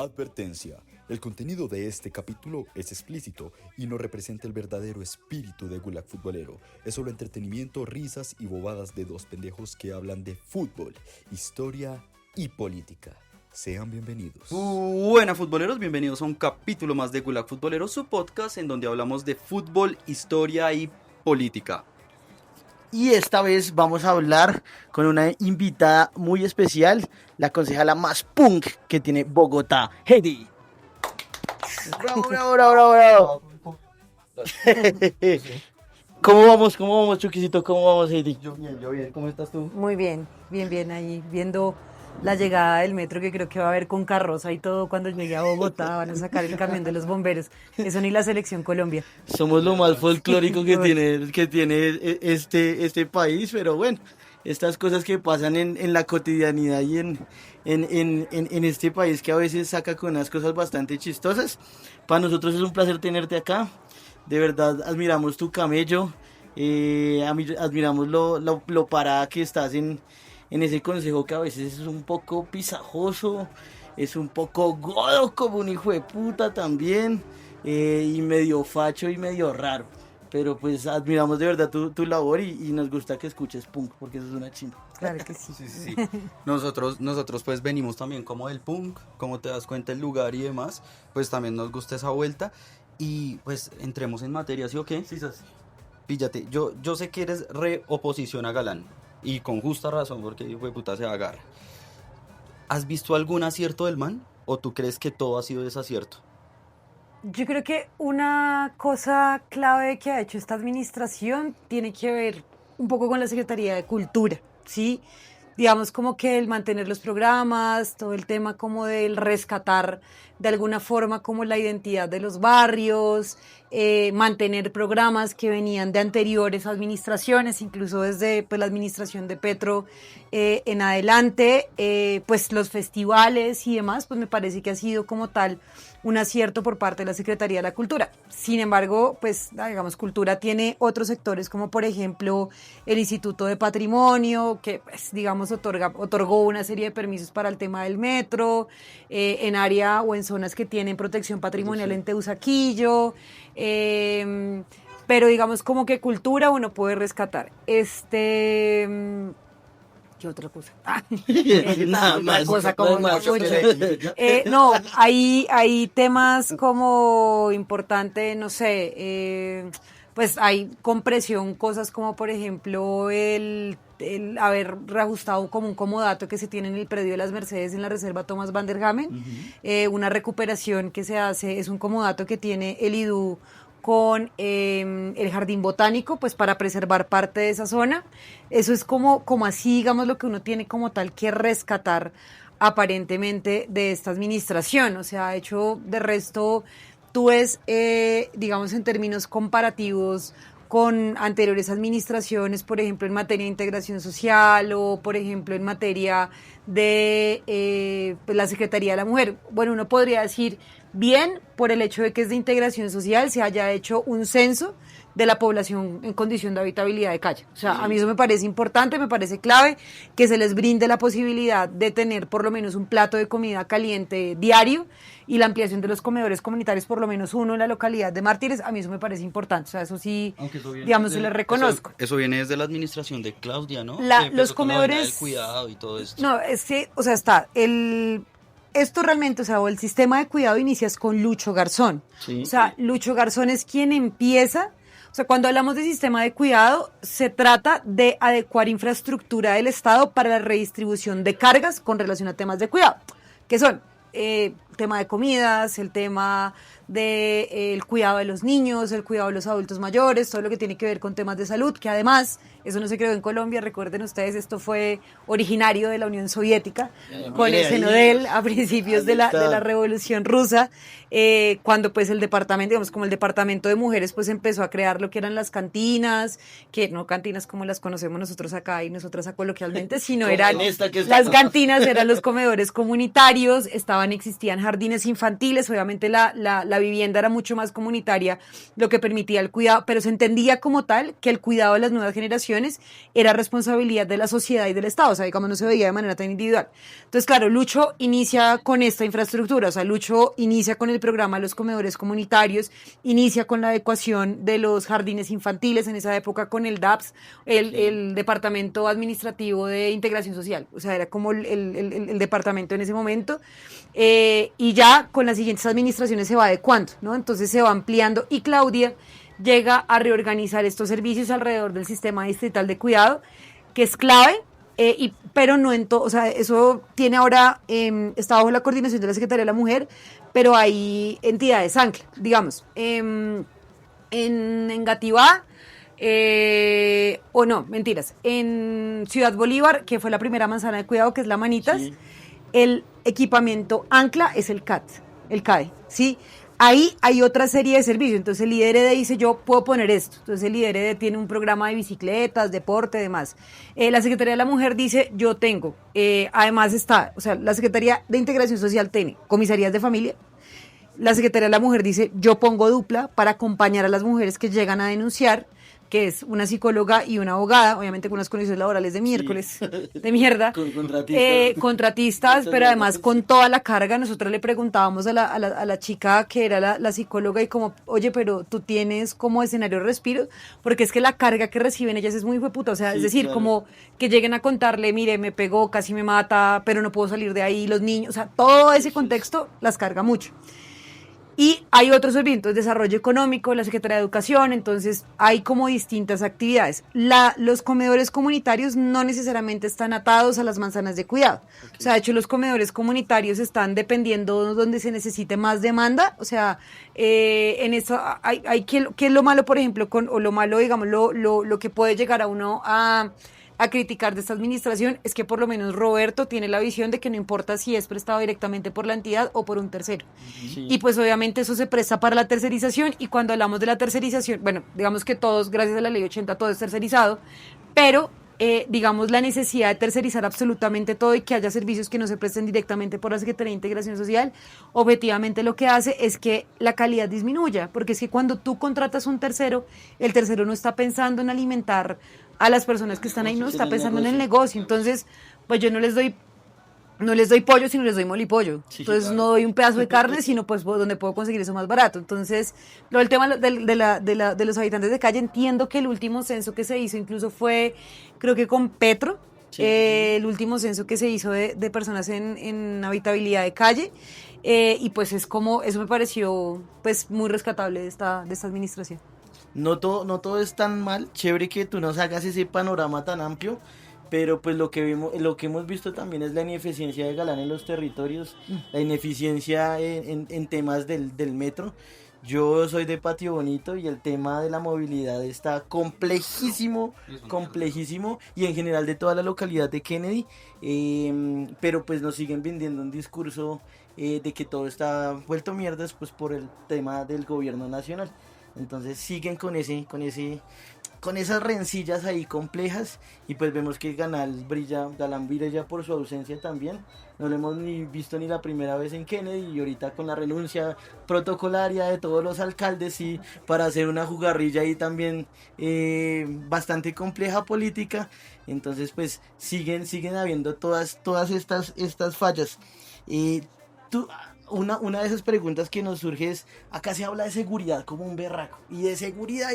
Advertencia. El contenido de este capítulo es explícito y no representa el verdadero espíritu de Gulag Futbolero. Es solo entretenimiento, risas y bobadas de dos pendejos que hablan de fútbol, historia y política. Sean bienvenidos. Buenas futboleros, bienvenidos a un capítulo más de Gulag Futbolero, su podcast en donde hablamos de fútbol, historia y política. Y esta vez vamos a hablar con una invitada muy especial, la concejala más punk que tiene Bogotá, Heidi. Bravo, bravo, bravo, bravo, bravo. ¿Cómo vamos, Chuquisito? ¿Cómo vamos, Heidi? Yo bien, ¿cómo estás tú? Muy bien, bien ahí, viendo la llegada del metro, que creo que va a haber con carroza y todo cuando llegue a Bogotá, van a sacar el camión de los bomberos, eso ni la selección Colombia. Somos lo más folclórico que tiene este país, pero bueno, estas cosas que pasan en la cotidianidad y en este país que a veces saca con unas cosas bastante chistosas. Para nosotros es un placer tenerte acá, de verdad admiramos tu camello, admiramos lo parada que estás en ese consejo, que a veces es un poco pisajoso, es un poco godo como un hijo de puta también, y medio facho y medio raro. Pero pues admiramos de verdad tu labor y nos gusta que escuches punk, porque eso es una chimba. Claro que sí. Sí. Nosotros pues venimos también como del punk, como te das cuenta el lugar y demás, pues también nos gusta esa vuelta. Y pues entremos en materia, ¿sí o qué? Sí, sos. Píllate, yo sé que eres re oposición a Galán, y con justa razón, porque hijo de puta se agarra. ¿Has visto algún acierto del man? ¿O tú crees que todo ha sido desacierto? Yo creo que una cosa clave que ha hecho esta administración tiene que ver un poco con la Secretaría de Cultura, ¿sí? Digamos como que el mantener los programas, todo el tema como del rescatar de alguna forma como la identidad de los barrios, mantener programas que venían de anteriores administraciones, incluso desde pues, la administración de Petro en adelante, pues los festivales y demás, pues me parece que ha sido como tal un acierto por parte de la Secretaría de la Cultura. Sin embargo, pues, digamos, Cultura tiene otros sectores, como por ejemplo el Instituto de Patrimonio, que, pues, digamos, otorgó una serie de permisos para el tema del metro, en área o en zonas que tienen protección patrimonial en Teusaquillo, pero digamos como que Cultura uno puede rescatar. ¿Qué otra cosa? Nada más. Cosa como Nada más. mucho. No, hay temas como importante, no sé, pues hay compresión, cosas como por ejemplo el haber reajustado como un comodato que se tiene en el predio de las Mercedes en la reserva Thomas van der Hamen, una recuperación que se hace, es un comodato que tiene el IDU con el jardín botánico, pues para preservar parte de esa zona. Eso es como así, digamos, lo que uno tiene como tal que rescatar aparentemente de esta administración. O sea, hecho de resto, tú ves, digamos, en términos comparativos con anteriores administraciones, por ejemplo, en materia de integración social o, por ejemplo, en materia de pues la Secretaría de la Mujer. Bueno, uno podría decir bien por el hecho de que es de integración social, se haya hecho un censo de la población en condición de habitabilidad de calle. O sea, a mí eso me parece importante, me parece clave que se les brinde la posibilidad de tener por lo menos un plato de comida caliente diario y la ampliación de los comedores comunitarios, por lo menos uno en la localidad de Mártires. A mí eso me parece importante, o sea, eso sí, digamos, se le reconozco. Eso viene desde la administración de Claudia, ¿no? Los comedores... El cuidado y todo esto. No, es que, o sea, esto realmente, o sea, el sistema de cuidado inicias con Lucho Garzón. Sí, o sea, sí. Lucho Garzón es quien empieza. O sea, cuando hablamos de sistema de cuidado, se trata de adecuar infraestructura del Estado para la redistribución de cargas con relación a temas de cuidado, que son el tema de comidas, el tema del cuidado de los niños, el cuidado de los adultos mayores, todo lo que tiene que ver con temas de salud, que además, eso no se creó en Colombia, recuerden ustedes, esto fue originario de la Unión Soviética, con el Cenodel a principios de la Revolución Rusa, cuando pues el departamento, digamos como el departamento de mujeres, pues empezó a crear lo que eran las cantinas, que no cantinas como las conocemos nosotros acá y nosotras coloquialmente, sino eran las cantinas, eran los comedores comunitarios, existían jardines infantiles, obviamente la vivienda era mucho más comunitaria, lo que permitía el cuidado, pero se entendía como tal que el cuidado de las nuevas generaciones era responsabilidad de la sociedad y del Estado, o sea, digamos, no se veía de manera tan individual. Entonces, claro, Lucho inicia con esta infraestructura, o sea, Lucho inicia con el programa de los comedores comunitarios, inicia con la adecuación de los jardines infantiles, en esa época con el DAPS, el Departamento Administrativo de Integración Social, o sea, era como el departamento en ese momento, y ya con las siguientes administraciones se va adecuando, ¿no? Entonces se va ampliando y Claudia llega a reorganizar estos servicios alrededor del sistema distrital de cuidado, que es clave, pero no en todo, o sea, eso tiene ahora, está bajo la coordinación de la Secretaría de la Mujer, pero hay entidades ancla, digamos, en Engativá, o no, mentiras, en Ciudad Bolívar, que fue la primera manzana de cuidado, que es la Manitas, sí. El equipamiento ancla es el CAE, ¿sí? Ahí hay otra serie de servicios, entonces el IDRD dice, yo puedo poner esto, entonces el IDRD tiene un programa de bicicletas, deporte, demás. La Secretaría de la Mujer dice, yo tengo, además está, o sea, la Secretaría de Integración Social tiene comisarías de familia, la Secretaría de la Mujer dice, yo pongo dupla para acompañar a las mujeres que llegan a denunciar, que es una psicóloga y una abogada, obviamente con unas condiciones laborales de miércoles, sí. De mierda, contratistas, pero además con toda la carga. Nosotros le preguntábamos a la chica que era la psicóloga y como, oye, pero tú tienes como escenario respiro, porque es que la carga que reciben ellas es muy hueputa, o sea, sí, es decir, claro. Como que lleguen a contarle, mire, me pegó, casi me mata, pero no puedo salir de ahí, los niños, o sea, todo ese contexto las carga mucho. Y hay otros servicios, desarrollo económico, la Secretaría de Educación, entonces hay como distintas actividades. Los comedores comunitarios no necesariamente están atados a las manzanas de cuidado. Okay. O sea, de hecho los comedores comunitarios están dependiendo donde se necesite más demanda. O sea, en eso hay ¿qué es lo malo, por ejemplo, o lo malo, digamos, lo que puede llegar a uno a criticar de esta administración es que por lo menos Roberto tiene la visión de que no importa si es prestado directamente por la entidad o por un tercero. Sí. Y pues obviamente eso se presta para la tercerización, y cuando hablamos de la tercerización, bueno, digamos que todos, gracias a la ley 80, todo es tercerizado, pero digamos la necesidad de tercerizar absolutamente todo y que haya servicios que no se presten directamente por la Secretaría de Integración Social, objetivamente lo que hace es que la calidad disminuya, porque es que cuando tú contratas un tercero, el tercero no está pensando en alimentar a las personas que están ahí, no está pensando en el negocio. Entonces, pues yo no les doy pollo, sino les doy molipollo. Sí, entonces claro. No doy un pedazo de carne, sino pues donde puedo conseguir eso más barato. Entonces, el tema de los habitantes de calle, entiendo que el último censo que se hizo incluso fue, creo que con Petro, sí. El último censo que se hizo de personas en habitabilidad de calle, y pues es como, eso me pareció pues muy rescatable de esta administración. No todo es tan mal, chévere que tú nos hagas ese panorama tan amplio, pero pues lo que hemos visto también es la ineficiencia de Galán en los territorios, la ineficiencia en temas del metro. Yo soy de Patio Bonito y el tema de la movilidad está complejísimo, y en general de toda la localidad de Kennedy, pero pues nos siguen vendiendo un discurso de que todo está vuelto mierdas pues por el tema del gobierno nacional. Entonces siguen con esas rencillas ahí complejas, y pues vemos que Galán brilla por su ausencia también. No lo hemos visto ni la primera vez en Kennedy, y ahorita con la renuncia protocolaria de todos los alcaldes y para hacer una jugarrilla ahí también bastante compleja política. Entonces pues siguen habiendo todas estas fallas. Una de esas preguntas que nos surge es, acá se habla de seguridad como un berraco, y de seguridad.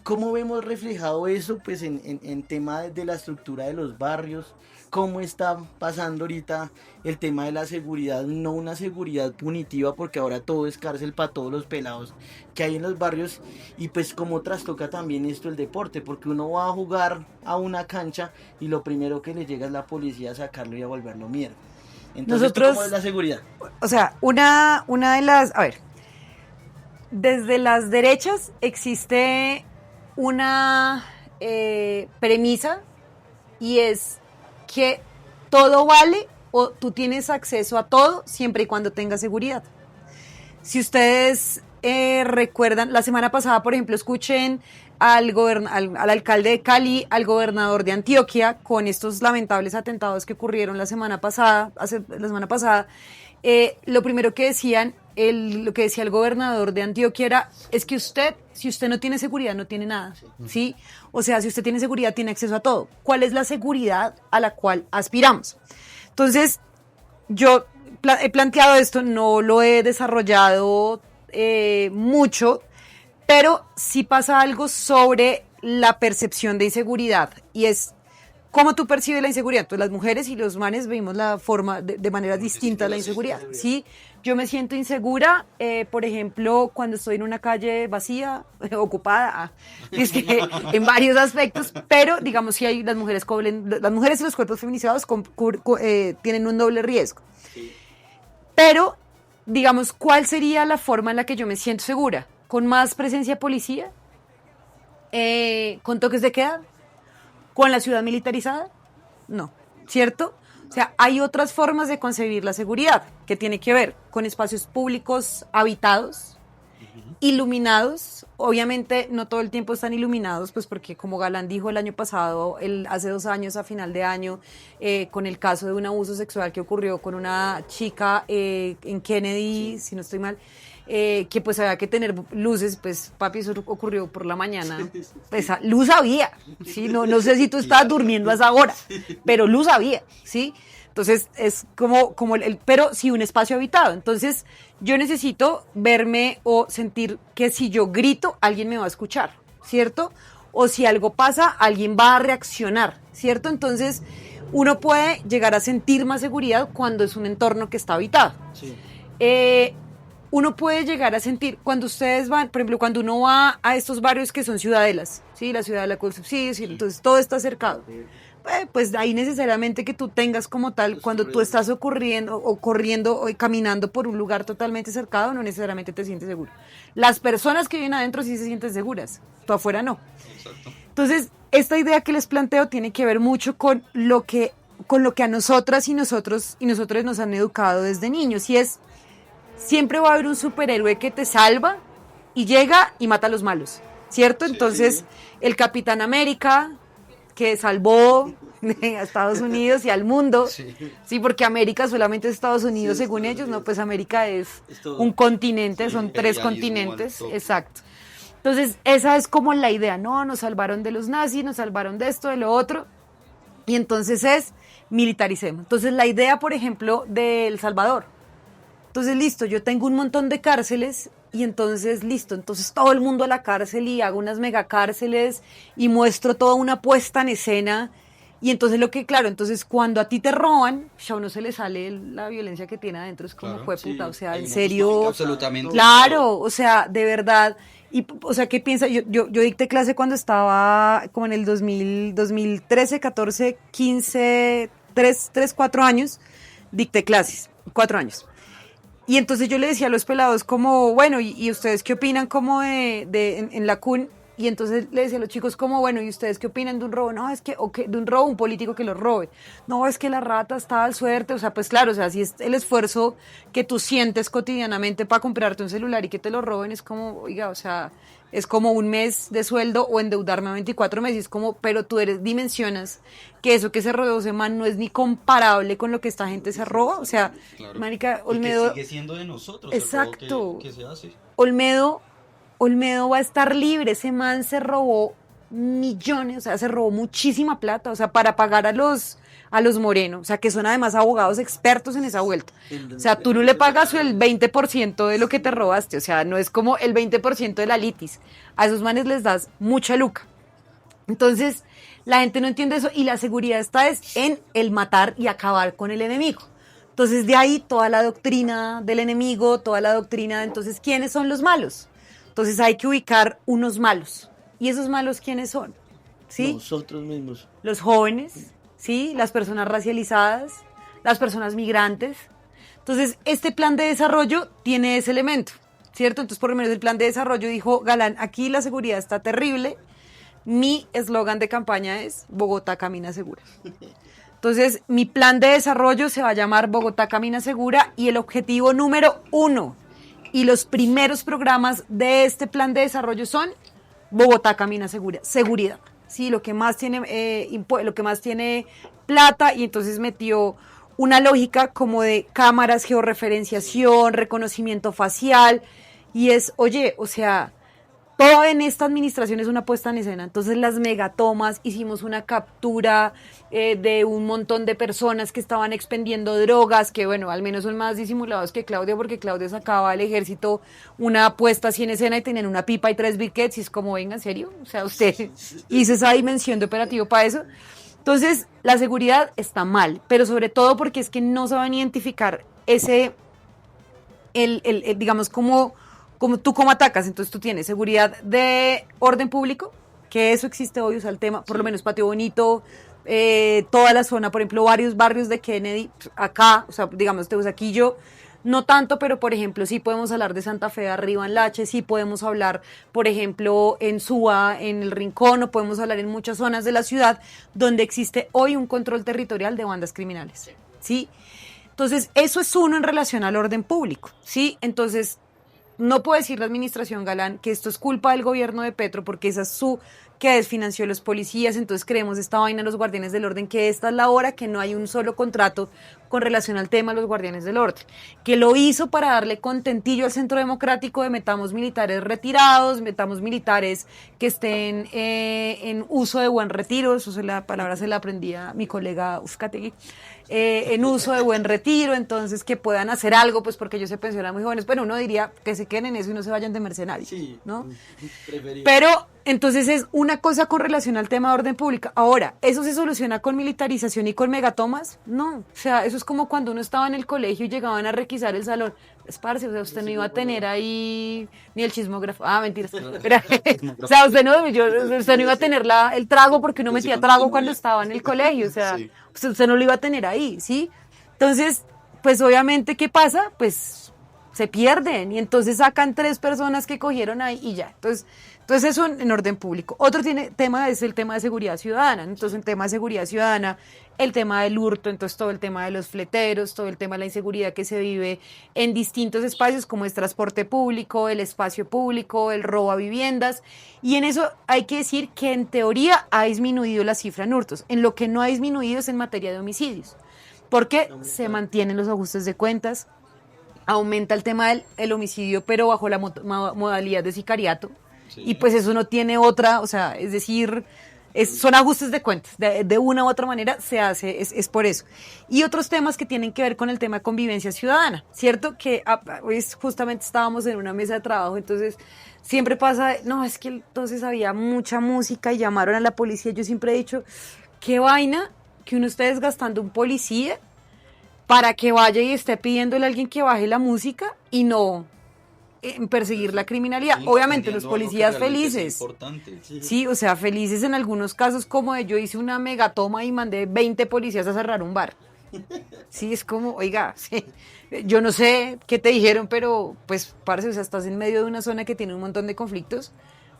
¿Cómo vemos reflejado eso pues en tema de la estructura de los barrios? ¿Cómo está pasando ahorita el tema de la seguridad? No una seguridad punitiva, porque ahora todo es cárcel para todos los pelados que hay en los barrios, y pues cómo trastoca también esto el deporte, porque uno va a jugar a una cancha y lo primero que le llega es la policía a sacarlo y a volverlo mierda. Entonces, ¿cómo es la seguridad? O sea, una de las, a ver, desde las derechas existe una premisa, y es que todo vale, o tú tienes acceso a todo siempre y cuando tengas seguridad. Si ustedes recuerdan, la semana pasada, por ejemplo, escuchen al alcalde de Cali, al gobernador de Antioquia, con estos lamentables atentados que ocurrieron la semana pasada. Lo primero que decían, lo que decía el gobernador de Antioquia era, es que si usted no tiene seguridad, no tiene nada, ¿sí? O sea, si usted tiene seguridad, tiene acceso a todo. ¿Cuál es la seguridad a la cual aspiramos? Entonces, yo he planteado esto, no lo he desarrollado mucho, pero sí pasa algo sobre la percepción de inseguridad, y es cómo tú percibes la inseguridad. Entonces las mujeres y los manes vemos la forma de maneras distintas la inseguridad, ¿sí? Yo me siento insegura, por ejemplo, cuando estoy en una calle vacía, ocupada, en varios aspectos, pero digamos si hay las mujeres y los cuerpos feminizados tienen un doble riesgo. Pero, digamos, ¿cuál sería la forma en la que yo me siento segura? ¿Con más presencia de policía? ¿Con toques de queda? ¿Con la ciudad militarizada? No, ¿cierto? O sea, hay otras formas de concebir la seguridad, que tiene que ver con espacios públicos habitados, iluminados. Obviamente no todo el tiempo están iluminados, pues porque como Galán dijo el año pasado, hace 2 años, a final de año, con el caso de un abuso sexual que ocurrió con una chica en Kennedy, si no estoy mal, que pues había que tener luces, pues papi, eso ocurrió por la mañana, pues luz había, ¿sí? No sé si tú estabas durmiendo a esa hora, pero luz había, ¿sí? Entonces es como pero sí un espacio habitado. Entonces yo necesito verme o sentir que si yo grito, alguien me va a escuchar, ¿cierto? O si algo pasa, alguien va a reaccionar, ¿cierto? Entonces uno puede llegar a sentir más seguridad cuando es un entorno que está habitado. Sí. Uno puede llegar a sentir, cuando ustedes van, por ejemplo, cuando uno va a estos barrios que son ciudadelas, ¿sí? La ciudadela con subsidios, entonces todo está cercado. Pues ahí necesariamente que tú tengas como tal, cuando tú estás corriendo o caminando por un lugar totalmente cercado, no necesariamente te sientes seguro. Las personas que viven adentro sí se sienten seguras, tú afuera no. Exacto. Entonces, esta idea que les planteo tiene que ver mucho con lo que a nosotras y nosotros nos han educado desde niños, y es, siempre va a haber un superhéroe que te salva y llega y mata a los malos, ¿cierto? Entonces, el Capitán América, que salvó a Estados Unidos y al mundo, sí, porque América solamente es Estados Unidos, según ellos, no, pues América es un continente, son 3 continentes, exacto. Entonces, esa es como la idea, no, nos salvaron de los nazis, nos salvaron de esto, de lo otro, y entonces es, militaricemos. Entonces, la idea, por ejemplo, de El Salvador. Entonces, listo, yo tengo un montón de cárceles y entonces, listo, entonces todo el mundo a la cárcel y hago unas megacárceles y muestro toda una puesta en escena. Y entonces entonces cuando a ti te roban, ya a uno se le sale la violencia que tiene adentro, es como fue puta, o sea, en serio. Absolutamente. Claro, o sea, de verdad. Y, o sea, ¿qué piensa? Yo dicté clase cuando estaba como en el 2013, 14, 15, 4 años, dicté clases, 4 años. Y entonces yo le decía a los pelados como, bueno, ¿y ustedes qué opinan como en la CUN? Y entonces le decía a los chicos como, bueno, ¿y ustedes qué opinan de un robo? No, es que, de un robo, un político que lo robe. No, es que la rata está al suerte. O sea, pues claro, o sea, si es el esfuerzo que tú sientes cotidianamente para comprarte un celular y que te lo roben, es como, oiga, o sea, es como un mes de sueldo o endeudarme a 24 meses. Es como, pero tú dimensionas que eso que se robó ese man no es ni comparable con lo que esta gente se roba. O sea, claro. Marica, Olmedo... Y que sigue siendo de nosotros. Exacto. El robo que se hace. Olmedo va a estar libre. Ese man se robó millones, o sea, se robó muchísima plata, o sea, para pagar a los Moreno, o sea, que son además abogados expertos en esa vuelta. O sea, tú no le pagas el 20% de lo que te robaste, o sea, no es como el 20% de la litis. A esos manes les das mucha luca. Entonces, la gente no entiende eso y la seguridad está en el matar y acabar con el enemigo. Entonces, de ahí toda la doctrina del enemigo, toda la doctrina, entonces, ¿quiénes son los malos? Entonces, hay que ubicar unos malos. ¿Y esos malos quiénes son? ¿Sí? Nosotros mismos. Los jóvenes, ¿sí? Las personas racializadas, las personas migrantes. Entonces, este plan de desarrollo tiene ese elemento, ¿cierto? Entonces, por lo menos el plan de desarrollo dijo, Galán, aquí la seguridad está terrible. Mi eslogan de campaña es Bogotá camina segura. Entonces, mi plan de desarrollo se va a llamar Bogotá camina segura y el objetivo número 1 y los primeros programas de este plan de desarrollo son Bogotá camina seguridad, sí, lo que más tiene, lo que más tiene plata, y entonces metió una lógica como de cámaras, georreferenciación, reconocimiento facial, y es, oye, o sea, todo en esta administración es una puesta en escena. Entonces las megatomas, hicimos una captura de un montón de personas que estaban expendiendo drogas, que bueno, al menos son más disimulados que Claudio, porque Claudio sacaba al ejército una puesta así en escena y tenían una pipa y 3 briquettes, y es como, venga, ¿en serio? O sea, usted hizo esa dimensión de operativo para eso. Entonces, la seguridad está mal, pero sobre todo porque es que no saben identificar ese, digamos, como tú cómo atacas. Entonces tú tienes seguridad de orden público, que eso existe hoy, o sea, el tema, por lo menos Patio Bonito, toda la zona, por ejemplo, varios barrios de Kennedy, acá, o sea, digamos, Teusaquillo, no tanto, pero por ejemplo, sí podemos hablar de Santa Fe arriba en Lache, sí podemos hablar, por ejemplo, en Suba, en El Rincón, o podemos hablar en muchas zonas de la ciudad donde existe hoy un control territorial de bandas criminales, ¿sí? Entonces, eso es uno en relación al orden público, ¿sí? Entonces, no puede decir la administración Galán que esto es culpa del gobierno de Petro, porque esa es que desfinanció a los policías, entonces creemos esta vaina los guardianes del orden, que esta es la hora que no hay un solo contrato con relación al tema de los guardianes del orden, que lo hizo para darle contentillo al Centro Democrático de metamos militares retirados, metamos militares que estén en uso de buen retiro, la palabra se la aprendí a mi colega Uzcategui, en uso de buen retiro, entonces que puedan hacer algo, pues porque ellos se pensionan muy jóvenes. Bueno, uno diría que se queden en eso y no se vayan de mercenarios, sí, ¿no? Pero entonces es una cosa con relación al tema de orden pública. Ahora, ¿eso se soluciona con militarización y con megatomas? No, o sea, eso es como cuando uno estaba en el colegio y llegaban a requisar el salón. Parce, o sea, usted no iba a tener ahí ni el chismógrafo. Ah, mentiras. O sea, usted no iba a tener el trago, porque uno metía trago cuando estaba en el colegio. O sea, usted no lo iba a tener ahí, ¿sí? Entonces, pues obviamente, ¿qué pasa? Pues se pierden, y entonces sacan 3 personas que cogieron ahí y ya. Entonces eso en orden público. Otro tema es el tema de seguridad ciudadana. Entonces, en tema de seguridad ciudadana, el tema del hurto, entonces todo el tema de los fleteros, todo el tema de la inseguridad que se vive en distintos espacios, como es transporte público, el espacio público, el robo a viviendas. Y en eso hay que decir que en teoría ha disminuido la cifra en hurtos. En lo que no ha disminuido es en materia de homicidios, porque se mantienen los ajustes de cuentas, aumenta el tema del homicidio, pero bajo la modalidad de sicariato. Sí. Y pues eso no tiene otra, o sea, es decir, son ajustes de cuentas, de una u otra manera se hace, es por eso. Y otros temas que tienen que ver con el tema de convivencia ciudadana, ¿cierto? Que hoy justamente estábamos en una mesa de trabajo, entonces siempre pasa, no, es que entonces había mucha música y llamaron a la policía. Yo siempre he dicho, qué vaina que uno esté desgastando un policía para que vaya y esté pidiéndole a alguien que baje la música y no en perseguir la criminalidad. Sí, obviamente los policías felices, sí, o sea, felices en algunos casos, como yo hice una megatoma y mandé 20 policías a cerrar un bar. Sí, es como, oiga, sí, yo no sé qué te dijeron, pero pues parce, o sea, estás en medio de una zona que tiene un montón de conflictos,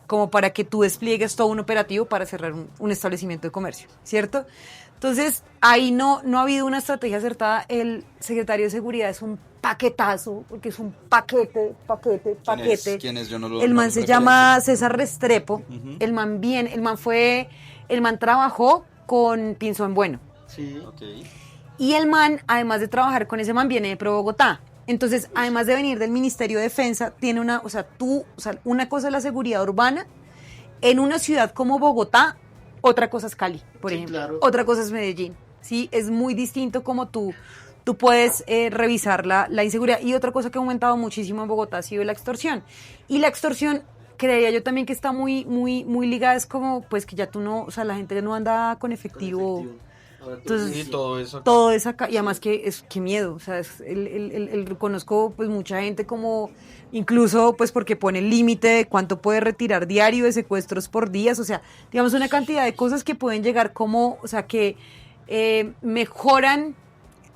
como para que tú despliegues todo un operativo para cerrar un establecimiento de comercio, ¿cierto? Entonces, ahí no ha habido una estrategia acertada. El secretario de Seguridad es un paquetazo, porque es un paquete. ¿Quién es? Yo no lo El man no se llama César Restrepo. Uh-huh. El man trabajó con Pinzón Bueno. Sí. Okay. Y el man, además de trabajar con ese man, viene de Pro Bogotá. Entonces, además de venir del Ministerio de Defensa, tiene una cosa es la seguridad urbana en una ciudad como Bogotá. Otra cosa es Cali, por ejemplo. Claro. Otra cosa es Medellín. Sí, es muy distinto como tú puedes revisar la inseguridad. Y otra cosa que ha aumentado muchísimo en Bogotá ha sido la extorsión. Y la extorsión, creía yo también que está muy, muy, muy ligada, es como, pues que ya tú no, o sea, la gente no anda con efectivo. Entonces, sí, todo eso. Todo es acá. Y además qué miedo. O sea, conozco pues mucha gente como, incluso pues porque pone el límite de cuánto puede retirar diario de secuestros por días. O sea, digamos una cantidad de cosas que pueden llegar como, o sea, que mejoran,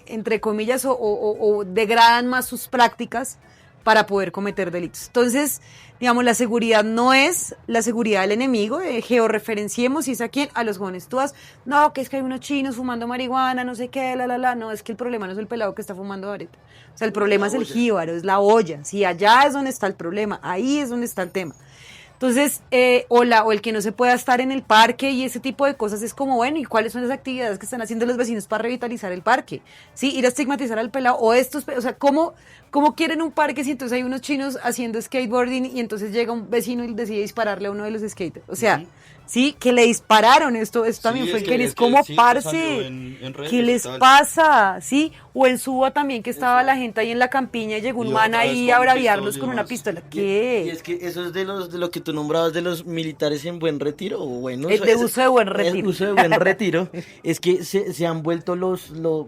entre comillas, o degradan más sus prácticas para poder cometer delitos. Entonces, digamos, la seguridad no es la seguridad del enemigo, georreferenciemos, y es a quién, a los jóvenes. Tú vas, no, que es que hay unos chinos fumando marihuana, no sé qué, no, es que el problema no es el pelado que está fumando ahorita. O sea, el problema es el jíbaro, es la olla, sí, allá es donde está el problema, ahí es donde está el tema. Entonces, o el que no se pueda estar en el parque y ese tipo de cosas es como, bueno, ¿y cuáles son las actividades que están haciendo los vecinos para revitalizar el parque? ¿Sí? Ir a estigmatizar al pelado, o sea, ¿cómo quieren un parque si entonces hay unos chinos haciendo skateboarding y entonces llega un vecino y decide dispararle a uno de los skaters? O sea, sí, que le dispararon, esto también fue que es como, sí, parce, salió en redes ¿qué y les tal. pasa? ¿Sí? O en Suba también, que estaba la gente ahí en la campiña y llegó un Y man otra vez ahí con a braviarlos pistola y con una demás. pistola. Y ¿Qué? es que eso es de lo que tú nombrabas de los militares en buen retiro, o bueno, De uso de buen retiro. uso de buen retiro, es que se han vuelto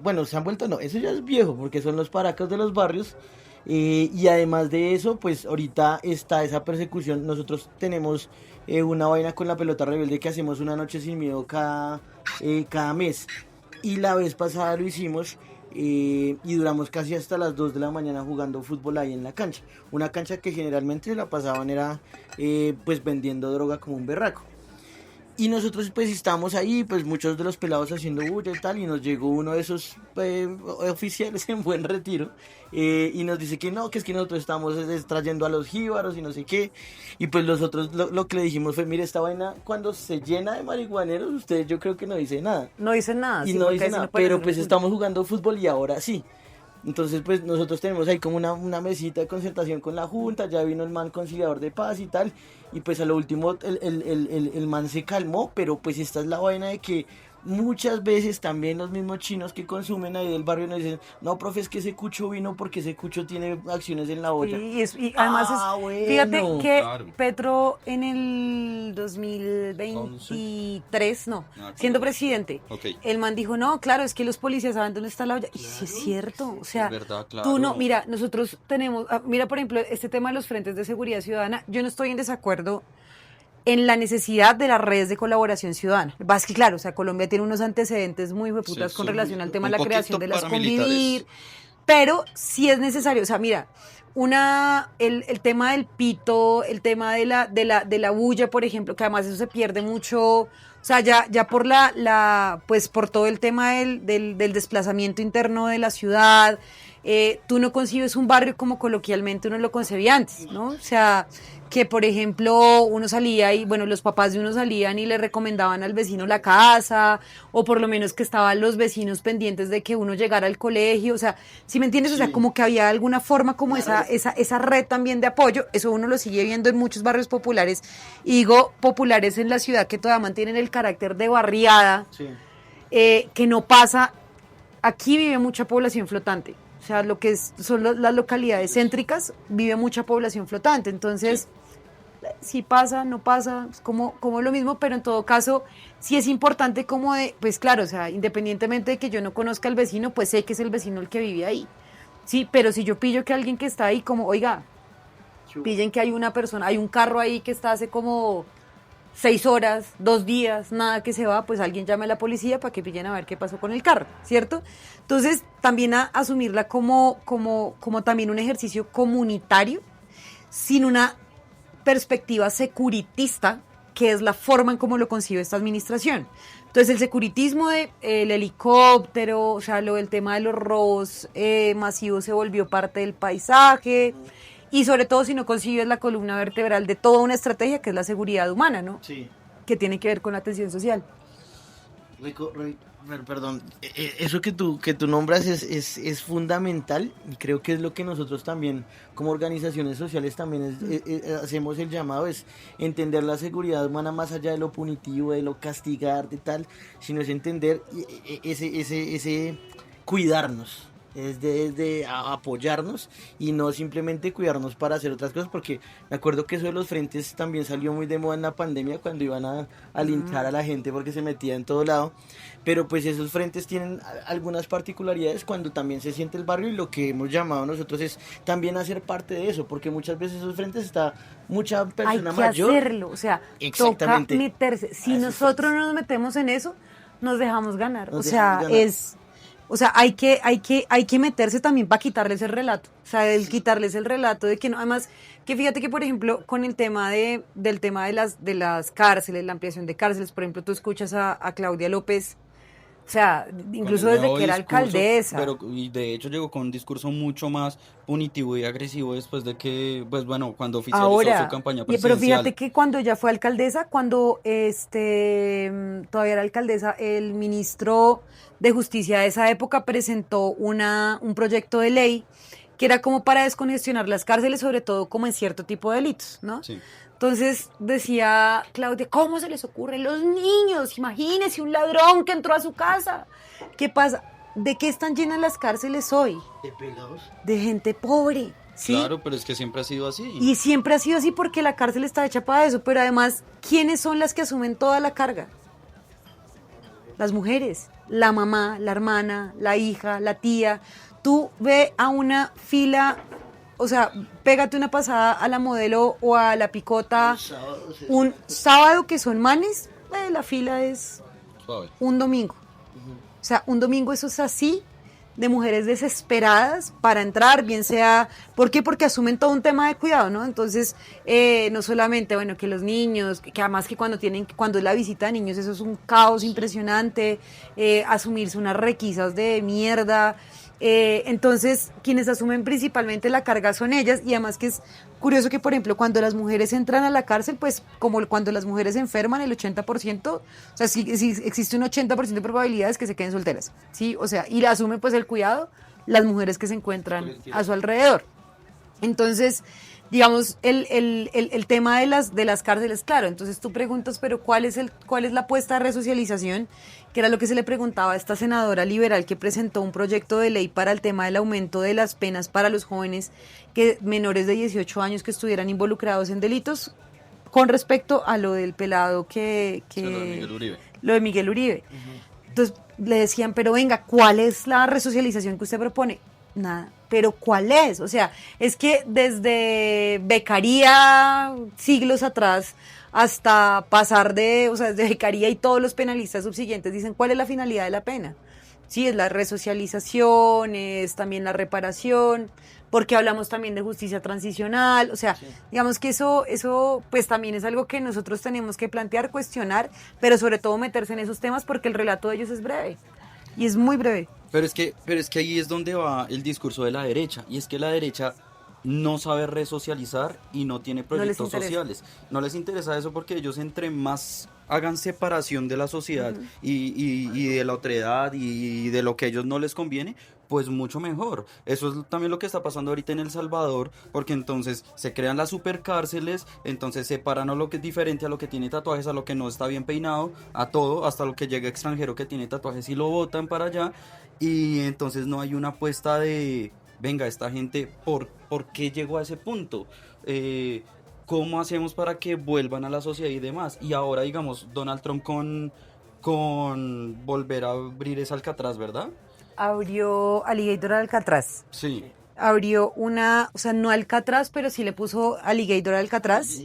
bueno, se han vuelto, no, eso ya es viejo, porque son los paracas de los barrios, y además de eso, pues ahorita está esa persecución. Nosotros tenemos una vaina con la pelota rebelde que hacemos una noche sin miedo cada mes, y la vez pasada lo hicimos. Y duramos casi hasta las 2 de la mañana jugando fútbol ahí en la cancha. Una cancha que generalmente la pasaban era pues vendiendo droga como un berraco. Y nosotros pues estábamos ahí, pues muchos de los pelados haciendo bulla y tal, y nos llegó uno de esos oficiales en buen retiro, y nos dice que no, que es que nosotros estamos trayendo a los jíbaros y no sé qué. Y pues nosotros lo que le dijimos fue, mire, esta vaina cuando se llena de marihuaneros, usted yo creo que no dice nada. No dicen nada. Y sí, no porque dice así nada, pueden pero hacer pues un- estamos jugando fútbol y ahora sí. Entonces pues nosotros tenemos ahí como una mesita de concertación con la junta, ya vino el man conciliador de paz y tal, y pues a lo último el man se calmó, pero pues esta es la vaina de que muchas veces también los mismos chinos que consumen ahí del barrio nos dicen, no, profe, es que ese cucho vino porque ese cucho tiene acciones en la olla. Y además fíjate Bueno. que Claro. Petro en el 2023, no, siendo presidente, Ok. el man dijo, no, claro, es que los policías saben dónde está la olla. Y sí es cierto, o sea, es verdad, claro. tú no, mira, nosotros tenemos, mira, por ejemplo, este tema de los frentes de seguridad ciudadana, yo no estoy en desacuerdo en la necesidad de las redes de colaboración ciudadana. Lo que pasa es que, claro, o sea, Colombia tiene unos antecedentes muy hueputas Sí, con sí, relación al tema un de la creación poquito de las paramilitares. convivir, pero sí es necesario, o sea, mira, el tema del pito, el tema de la bulla, por ejemplo, que además eso se pierde mucho, o sea, ya por pues por todo el tema del desplazamiento interno de la ciudad, tú no concibes un barrio como coloquialmente uno lo concebía antes, ¿no? O sea, que por ejemplo uno salía y, bueno, los papás de uno salían y le recomendaban al vecino la casa, o por lo menos que estaban los vecinos pendientes de que uno llegara al colegio, o sea, ¿sí me entiendes? O sea, Sí. como que había alguna forma como Una red. esa red también de apoyo, eso uno lo sigue viendo en muchos barrios populares, y digo populares en la ciudad que todavía mantienen el carácter de barriada, Sí. que no pasa, aquí vive mucha población flotante. O sea, lo que son las localidades céntricas, vive mucha población flotante. Entonces, si pasa, no pasa, es como lo mismo, pero en todo caso, sí es importante como pues claro, o sea, independientemente de que yo no conozca al vecino, pues sé que es el vecino el que vive ahí. Sí, pero si yo pillo que alguien que está ahí, como, oiga, pillen que hay una persona, hay un carro ahí que está hace como 6 horas, 2 días, nada que se va, pues alguien llame a la policía para que pillen a ver qué pasó con el carro, ¿cierto? Entonces, también asumirla como también un ejercicio comunitario, sin una perspectiva securitista, que es la forma en cómo lo concibe esta administración. Entonces, el securitismo de el helicóptero, o sea, lo del tema de los robos masivos se volvió parte del paisaje, y sobre todo si no concibes la columna vertebral de toda una estrategia que es la seguridad humana, ¿no? Sí. Que tiene que ver con la atención social. Perdón, eso que tú nombras es fundamental, y creo que es lo que nosotros también como organizaciones sociales también hacemos el llamado, es entender la seguridad humana más allá de lo punitivo, de lo castigar, de tal, sino es entender ese cuidarnos. Es de apoyarnos y no simplemente cuidarnos para hacer otras cosas, porque me acuerdo que eso de los frentes también salió muy de moda en la pandemia cuando iban a linchar a la gente porque se metía en todo lado, pero pues esos frentes tienen algunas particularidades cuando también se siente el barrio, y lo que hemos llamado nosotros es también hacer parte de eso, porque muchas veces esos frentes está mucha persona Hay que mayor. hacerlo, o sea, toca Exactamente. meterse. Si Eso nosotros no nos metemos en eso, nos dejamos ganar. Nos O sea, dejamos ganar. hay que meterse también para quitarles el relato. O sea, el quitarles el relato de que no, además, que fíjate que, por ejemplo, con el tema del tema de las cárceles, la ampliación de cárceles, por ejemplo, tú escuchas a Claudia López O sea, Con incluso el desde nuevo que era discurso, alcaldesa. pero y de hecho llegó con un discurso mucho más punitivo y agresivo después de que, pues bueno, cuando oficializó su Ahora, campaña pero fíjate presidencial. que cuando ya fue alcaldesa, cuando todavía era alcaldesa, el ministro de Justicia de esa época presentó un proyecto de ley que era como para descongestionar las cárceles, sobre todo como en cierto tipo de delitos, ¿no? Sí. Entonces decía Claudia, ¿cómo se les ocurre? Los niños, imagínese un ladrón que entró a su casa. ¿Qué pasa? ¿De qué están llenas las cárceles hoy? De pelados. De gente pobre, ¿sí? Claro, pero es que siempre ha sido así. Y siempre ha sido así porque la cárcel está hecha para eso, pero además, ¿quiénes son las que asumen toda la carga? Las mujeres, la mamá, la hermana, la hija, la tía. Tú ve a una fila, o sea, pégate una pasada a la modelo o a la picota un sábado que son manes, la fila es Suave. un domingo. O sea, un domingo eso es así, de mujeres desesperadas para entrar, bien sea, ¿por qué? Porque asumen todo un tema de cuidado, ¿no? Entonces, no solamente, bueno, que los niños, que además que cuando es la visita de niños, eso es un caos impresionante, asumirse unas requisas de mierda. Entonces, quienes asumen principalmente la carga son ellas, y además que es curioso que, por ejemplo, cuando las mujeres entran a la cárcel, pues como cuando las mujeres se enferman, el 80%, o sea, sí existe un 80% de probabilidades que se queden solteras, ¿sí? O sea, y la asumen pues el cuidado las mujeres que se encuentran a su alrededor. Entonces, digamos, el tema de las cárceles, claro, entonces tú preguntas, pero ¿cuál es la apuesta de resocialización? Que era lo que se le preguntaba a esta senadora liberal que presentó un proyecto de ley para el tema del aumento de las penas para los jóvenes menores de 18 años que estuvieran involucrados en delitos, con respecto a lo del pelado Sí, lo de Miguel Uribe. lo de Miguel Uribe. Entonces le decían, pero venga, ¿cuál es la resocialización que usted propone? Nada. ¿Pero cuál es? O sea, es que desde becaría siglos atrás hasta pasar o sea, desde becaría y todos los penalistas subsiguientes dicen, ¿cuál es la finalidad de la pena? Sí, es la resocialización, es también la reparación, porque hablamos también de justicia transicional, o sea, digamos que eso pues también es algo que nosotros tenemos que plantear, cuestionar, pero sobre todo meterse en esos temas porque el relato de ellos es breve, y es muy breve. Pero es que ahí es donde va el discurso de la derecha, y es que la derecha no sabe resocializar y no tiene proyectos interesa. sociales. No les interesa eso porque ellos entre más hagan separación de la sociedad y de la otredad y de lo que a ellos no les conviene, pues mucho mejor. Eso es también lo que está pasando ahorita en El Salvador, porque entonces se crean las supercárceles, entonces separan a lo que es diferente, a lo que tiene tatuajes, a lo que no está bien peinado, a todo, hasta lo que llega extranjero que tiene tatuajes y lo botan para allá, y entonces no hay una apuesta de, venga, esta gente, ¿por qué llegó a ese punto? ¿Cómo hacemos para que vuelvan a la sociedad y demás? Y ahora, digamos, Donald Trump con volver a abrir ese Alcatraz, ¿verdad? Abrió Alligator Alcatraz. Sí. Abrió o sea, no Alcatraz, pero sí le puso Alligator Alcatraz.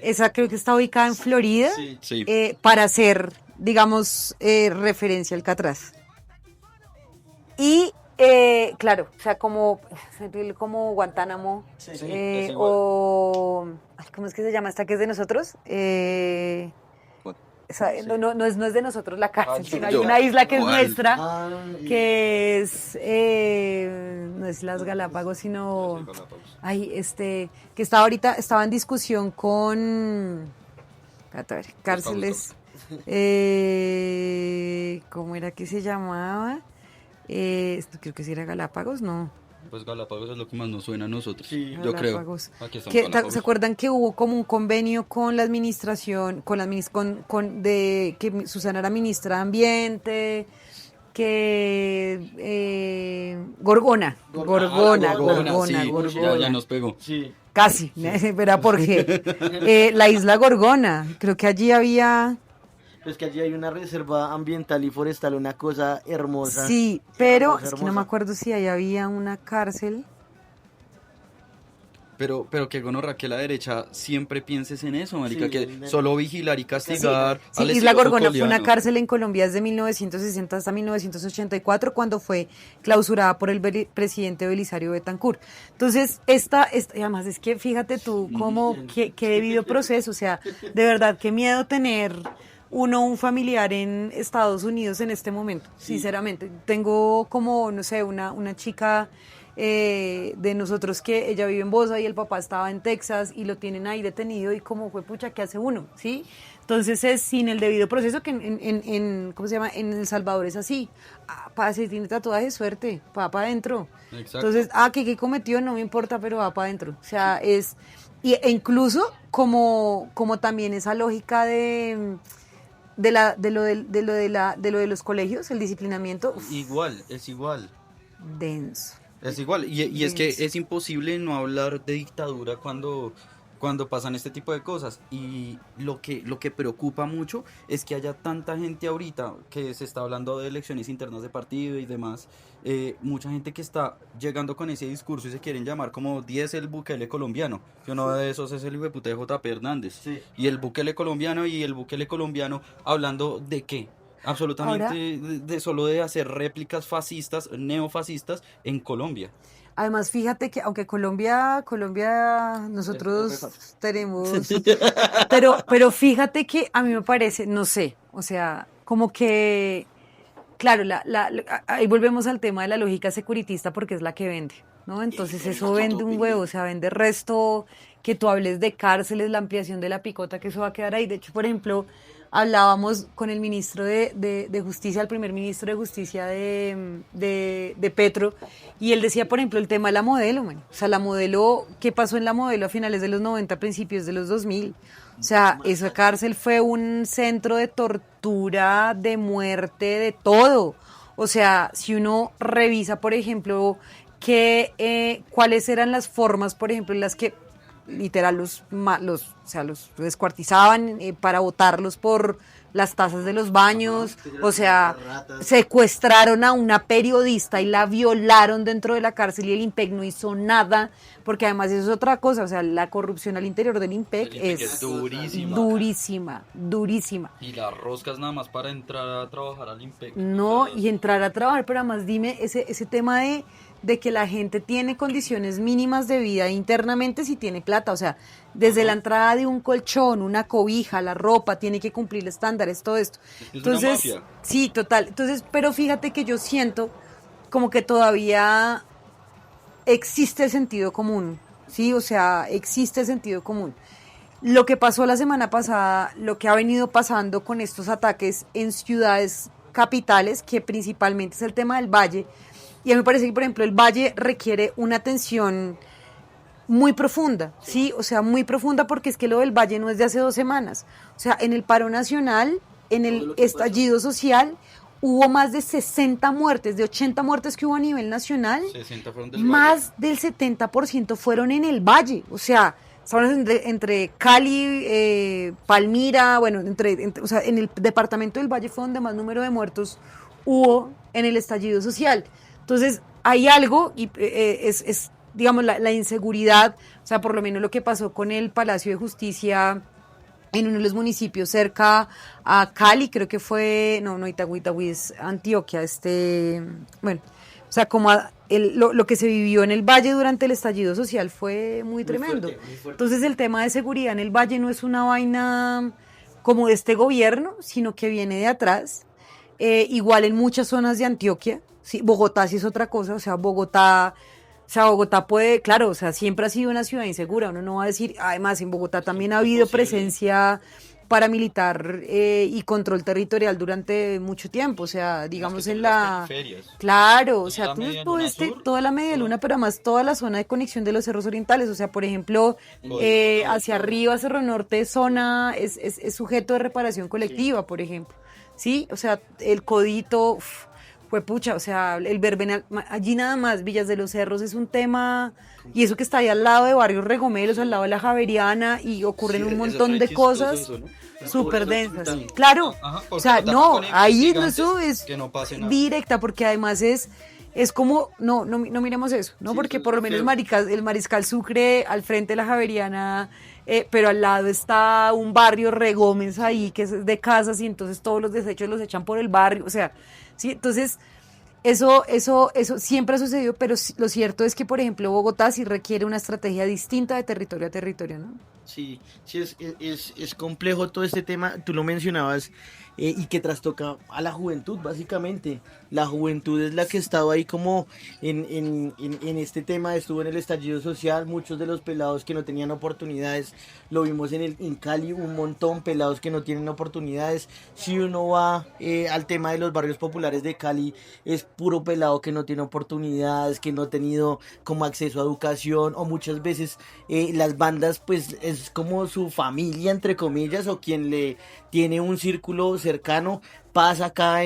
Esa creo que está ubicada en Florida, Sí. para hacer, digamos, referencia al Alcatraz. Y, claro, o sea, como Guantánamo, es igual. ay, ¿cómo es que se llama esta que es de nosotros? No es de nosotros la cárcel, sino hay una isla que es ¿Cuál? nuestra, que es, no es las Galápagos, sino, ay, que estaba en discusión con, espérate, a ver, cárceles, ¿cómo era que se llamaba? Esto creo que sí era Galápagos, ¿no. Pues Galápagos es lo que más nos suena a nosotros, Sí. yo creo. Galápagos. Aquí estamos Que, Galápagos. ¿se acuerdan que hubo como un convenio con la administración, de que Susana era ministra de Ambiente, que Gorgona, Sí, ya nos pegó. Sí. casi, ¿verdad? Porque la isla Gorgona, creo que allí había, Pues que allí hay una reserva ambiental y forestal, una cosa hermosa. sí, pero Hermosa, es que no me hermosa. acuerdo si ahí había una cárcel. Pero que gonorra que la derecha siempre pienses en eso, marica, Sí, que solo vigilar y castigar. Sí, al Isla estilo Gorgona fue una Cocoliano. cárcel en Colombia desde 1960 hasta 1984, cuando fue clausurada por el presidente Belisario Betancur. Entonces, y además es que fíjate tú cómo, qué debido proceso, o sea, de verdad, qué miedo tener uno un familiar en Estados Unidos en este momento, sinceramente. Tengo como, no sé, una chica de nosotros que ella vive en Bosa y el papá estaba en Texas y lo tienen ahí detenido y como fue pucha, ¿qué hace uno? ¿Sí? Entonces es sin el debido proceso que ¿cómo se llama? En El Salvador es así. Para si tiene tatuaje, suerte, va para adentro. Exacto. Entonces, ¿qué cometió? No me importa, pero va para adentro. O sea, e incluso como también esa lógica de lo de los colegios, el disciplinamiento, Igual, es igual. denso. Es igual, y es que es imposible no hablar de dictadura cuando pasan este tipo de cosas. Y lo que preocupa mucho es que haya tanta gente ahorita que se está hablando de elecciones internas de partido y demás. Mucha gente que está llegando con ese discurso y se quieren llamar como 10 el Bukele colombiano. Que uno de esos es el hijueputa de JP Hernández. Sí. Y el Bukele colombiano hablando de qué. Absolutamente Ahora, de solo de hacer réplicas fascistas, neofascistas en Colombia. además, fíjate que aunque Colombia, nosotros tenemos, pero fíjate que a mí me parece, no sé, o sea, como que, claro, ahí volvemos al tema de la lógica securitista porque es la que vende, ¿no? Entonces eso vende un huevo, o sea, vende resto, que tú hables de cárceles, la ampliación de la picota, que eso va a quedar ahí. De hecho, por ejemplo, hablábamos con el ministro de Justicia, el primer ministro de Justicia de Petro, y él decía, por ejemplo, el tema de la modelo, man. O sea, la modelo, ¿qué pasó en la modelo a finales de los 90, principios de los 2000? O sea, esa cárcel fue un centro de tortura, de muerte, de todo. O sea, si uno revisa, por ejemplo, cuáles eran las formas, por ejemplo, en las que literal los descuartizaban para botarlos por las tazas de los baños, o sea, secuestraron a una periodista y la violaron dentro de la cárcel y el IMPEC no hizo nada, porque además eso es otra cosa, o sea, la corrupción al interior del IMPEC es durísima. durísima. Y las roscas nada más para entrar a trabajar al IMPEC. No, y entrar a trabajar, pero además dime ese tema de que la gente tiene condiciones mínimas de vida internamente si tiene plata, o sea, desde la entrada de un colchón, una cobija, la ropa, tiene que cumplir estándares, todo esto. Es una Entonces, mafia. sí, total. Entonces, pero fíjate que yo siento como que todavía existe sentido común, ¿sí? O sea, existe sentido común. Lo que pasó la semana pasada, lo que ha venido pasando con estos ataques en ciudades capitales, que principalmente es el tema del Valle, y a mí me parece que, por ejemplo, el Valle requiere una atención muy profunda, ¿sí? O sea, muy profunda porque es que lo del Valle no es de hace 2 semanas. O sea, en el paro nacional, en el estallido social, hubo más de 60 muertes, de 80 muertes que hubo a nivel nacional, 60 fueron del más del 70% fueron en el Valle. O sea, estamos entre Cali, Palmira, bueno, o sea, en el departamento del Valle fue donde más número de muertos hubo en el estallido social. Entonces, hay algo, y digamos, la inseguridad, o sea, por lo menos lo que pasó con el Palacio de Justicia en uno de los municipios cerca a Cali, creo que fue, no, Itagüí es Antioquia, bueno, o sea, como lo que se vivió en el Valle durante el estallido social fue muy tremendo. Fuerte, muy fuerte. Entonces, el tema de seguridad en el Valle no es una vaina como de este gobierno, sino que viene de atrás. Igual en muchas zonas de Antioquia, sí, Bogotá sí es otra cosa, o sea, Bogotá puede, claro, o sea, siempre ha sido una ciudad insegura, uno no va a decir, además en Bogotá también ha habido presencia paramilitar y control territorial durante mucho tiempo, o sea, digamos en la... Claro, o sea, tú toda la media luna, pero además toda la zona de conexión de los cerros orientales, o sea, por ejemplo, hacia arriba, Cerro Norte, zona, es sujeto de reparación colectiva, por ejemplo. Sí, o sea, el Codito, fue pucha, o sea, el Verbenal, allí nada más, Villas de los Cerros es un tema, y eso que está ahí al lado de Barrios Regomelos, al lado de la Javeriana, y ocurren un montón de cosas súper densas. Claro, o sea, no, ahí eso es directa, porque además es como, no miremos eso, ¿no? Porque por lo menos el Mariscal Sucre al frente de la Javeriana, pero al lado está un barrio Regómez ahí, que es de casas, y entonces todos los desechos los echan por el barrio, o sea, sí, entonces Eso siempre ha sucedido, pero lo cierto es que, por ejemplo, Bogotá sí requiere una estrategia distinta de territorio a territorio, ¿no? Sí, sí, es complejo todo este tema, tú lo mencionabas, y que trastoca a la juventud, básicamente. La juventud es la que estaba ahí como en este tema, estuvo en el estallido social, muchos de los pelados que no tenían oportunidades, lo vimos en Cali, un montón, pelados que no tienen oportunidades. Si uno va al tema de los barrios populares de Cali, es puro pelado que no tiene oportunidades, que no ha tenido como acceso a educación, o muchas veces las bandas pues es como su familia, entre comillas, o quien le tiene un círculo cercano. Pasa acá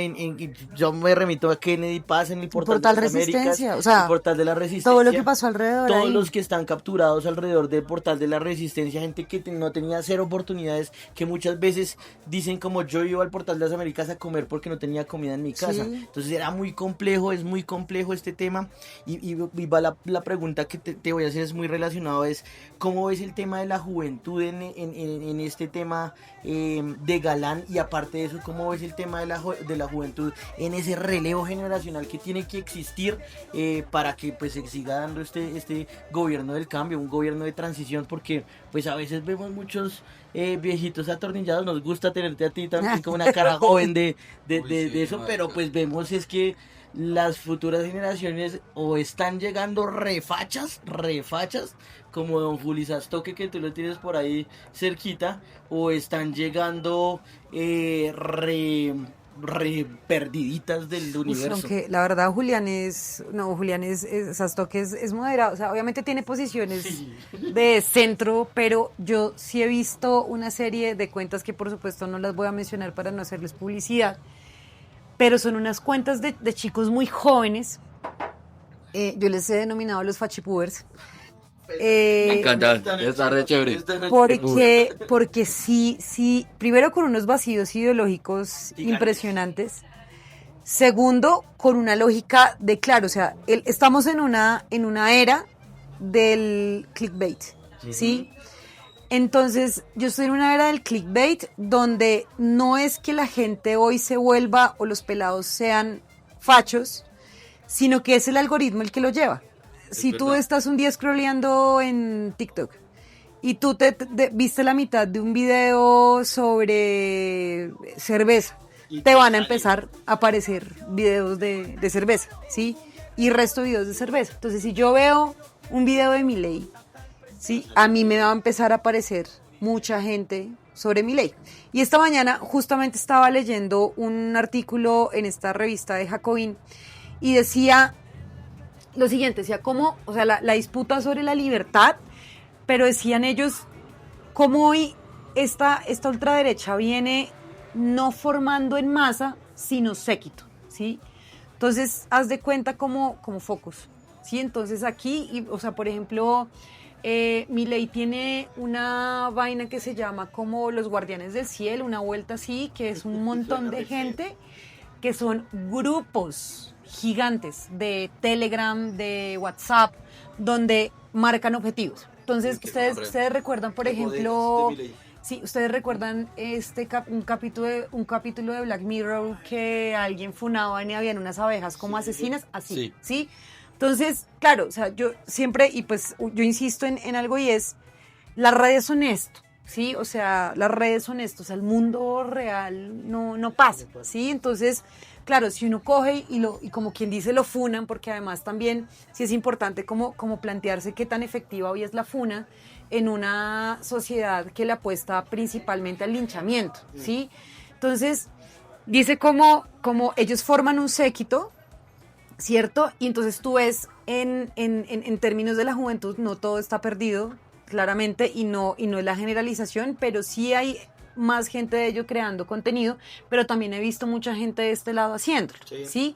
yo me remito a Kennedy, pasa en el Portal de las Resistencia, Américas, o sea, el Portal de la Resistencia, todo lo que pasó alrededor todos ahí. los que están capturados alrededor del Portal de la Resistencia, gente que no tenía cero oportunidades, que muchas veces dicen como yo iba al Portal de las Américas a comer porque no tenía comida en mi casa. Sí. Entonces era muy complejo, es muy complejo este tema, y va la pregunta que te voy a hacer, es muy relacionado, es ¿cómo ves el tema de la juventud en este tema de Galán? Y aparte de eso, ¿cómo ves el tema de la juventud en ese relevo generacional que tiene que existir para que pues se siga dando este gobierno del cambio, un gobierno de transición? Porque pues a veces vemos muchos viejitos atornillados, nos gusta tenerte a ti también con una cara joven de eso, pero pues vemos es que las futuras generaciones o están llegando refachas, como don Juliás Toque, que tú lo tienes por ahí cerquita, o están llegando re perdiditas del universo. Aunque la verdad Julián es Sastoque es moderado, o sea, obviamente tiene posiciones de centro, pero yo sí he visto una serie de cuentas que por supuesto no las voy a mencionar para no hacerles publicidad, pero son unas cuentas de chicos muy jóvenes, yo les he denominado los fachipubers. Me encanta, está re chévere. Porque sí, primero con unos vacíos ideológicos impresionantes. Segundo, con una lógica de, claro, o sea, estamos en una era del clickbait, ¿sí? Entonces, yo estoy en una era del clickbait donde no es que la gente hoy se vuelva o los pelados sean fachos, sino que es el algoritmo el que lo lleva. Si tú estás un día scrolleando en TikTok y tú viste la mitad de un video sobre cerveza, te van a empezar a aparecer videos de cerveza, ¿sí? Y resto de videos de cerveza. Entonces, si yo veo un video de Milei, ¿sí? A mí me va a empezar a aparecer mucha gente sobre Milei. Y esta mañana justamente estaba leyendo un artículo en esta revista de Jacobin y decía lo siguiente, decía cómo, o sea, la disputa sobre la libertad, pero decían ellos cómo hoy esta ultraderecha viene no formando en masa, sino séquito, ¿sí? Entonces, haz de cuenta como focos, ¿sí? Entonces aquí, o sea, por ejemplo, Milei tiene una vaina que se llama como los Guardianes del Cielo, una vuelta así, que es un montón de gente, que son grupos gigantes de Telegram, de WhatsApp, donde marcan objetivos. Entonces, ustedes recuerdan, por ejemplo, sí, ustedes recuerdan un capítulo de Black Mirror que alguien funaba y habían unas abejas como asesinas, así, ¿sí? Entonces, claro, o sea, yo siempre, y pues yo insisto en algo, y es, las redes son esto, ¿sí? O sea, las redes son esto, o sea, el mundo real no pasa, ¿sí? Entonces, claro, si uno coge y como quien dice lo funan, porque además también sí es importante como plantearse qué tan efectiva hoy es la funa en una sociedad que le apuesta principalmente al linchamiento, ¿sí? Entonces, dice como ellos forman un séquito, ¿cierto? Y entonces tú ves en términos de la juventud, no todo está perdido, claramente, y no es la generalización, pero sí hay más gente de ello creando contenido, pero también he visto mucha gente de este lado haciéndolo, ¿sí?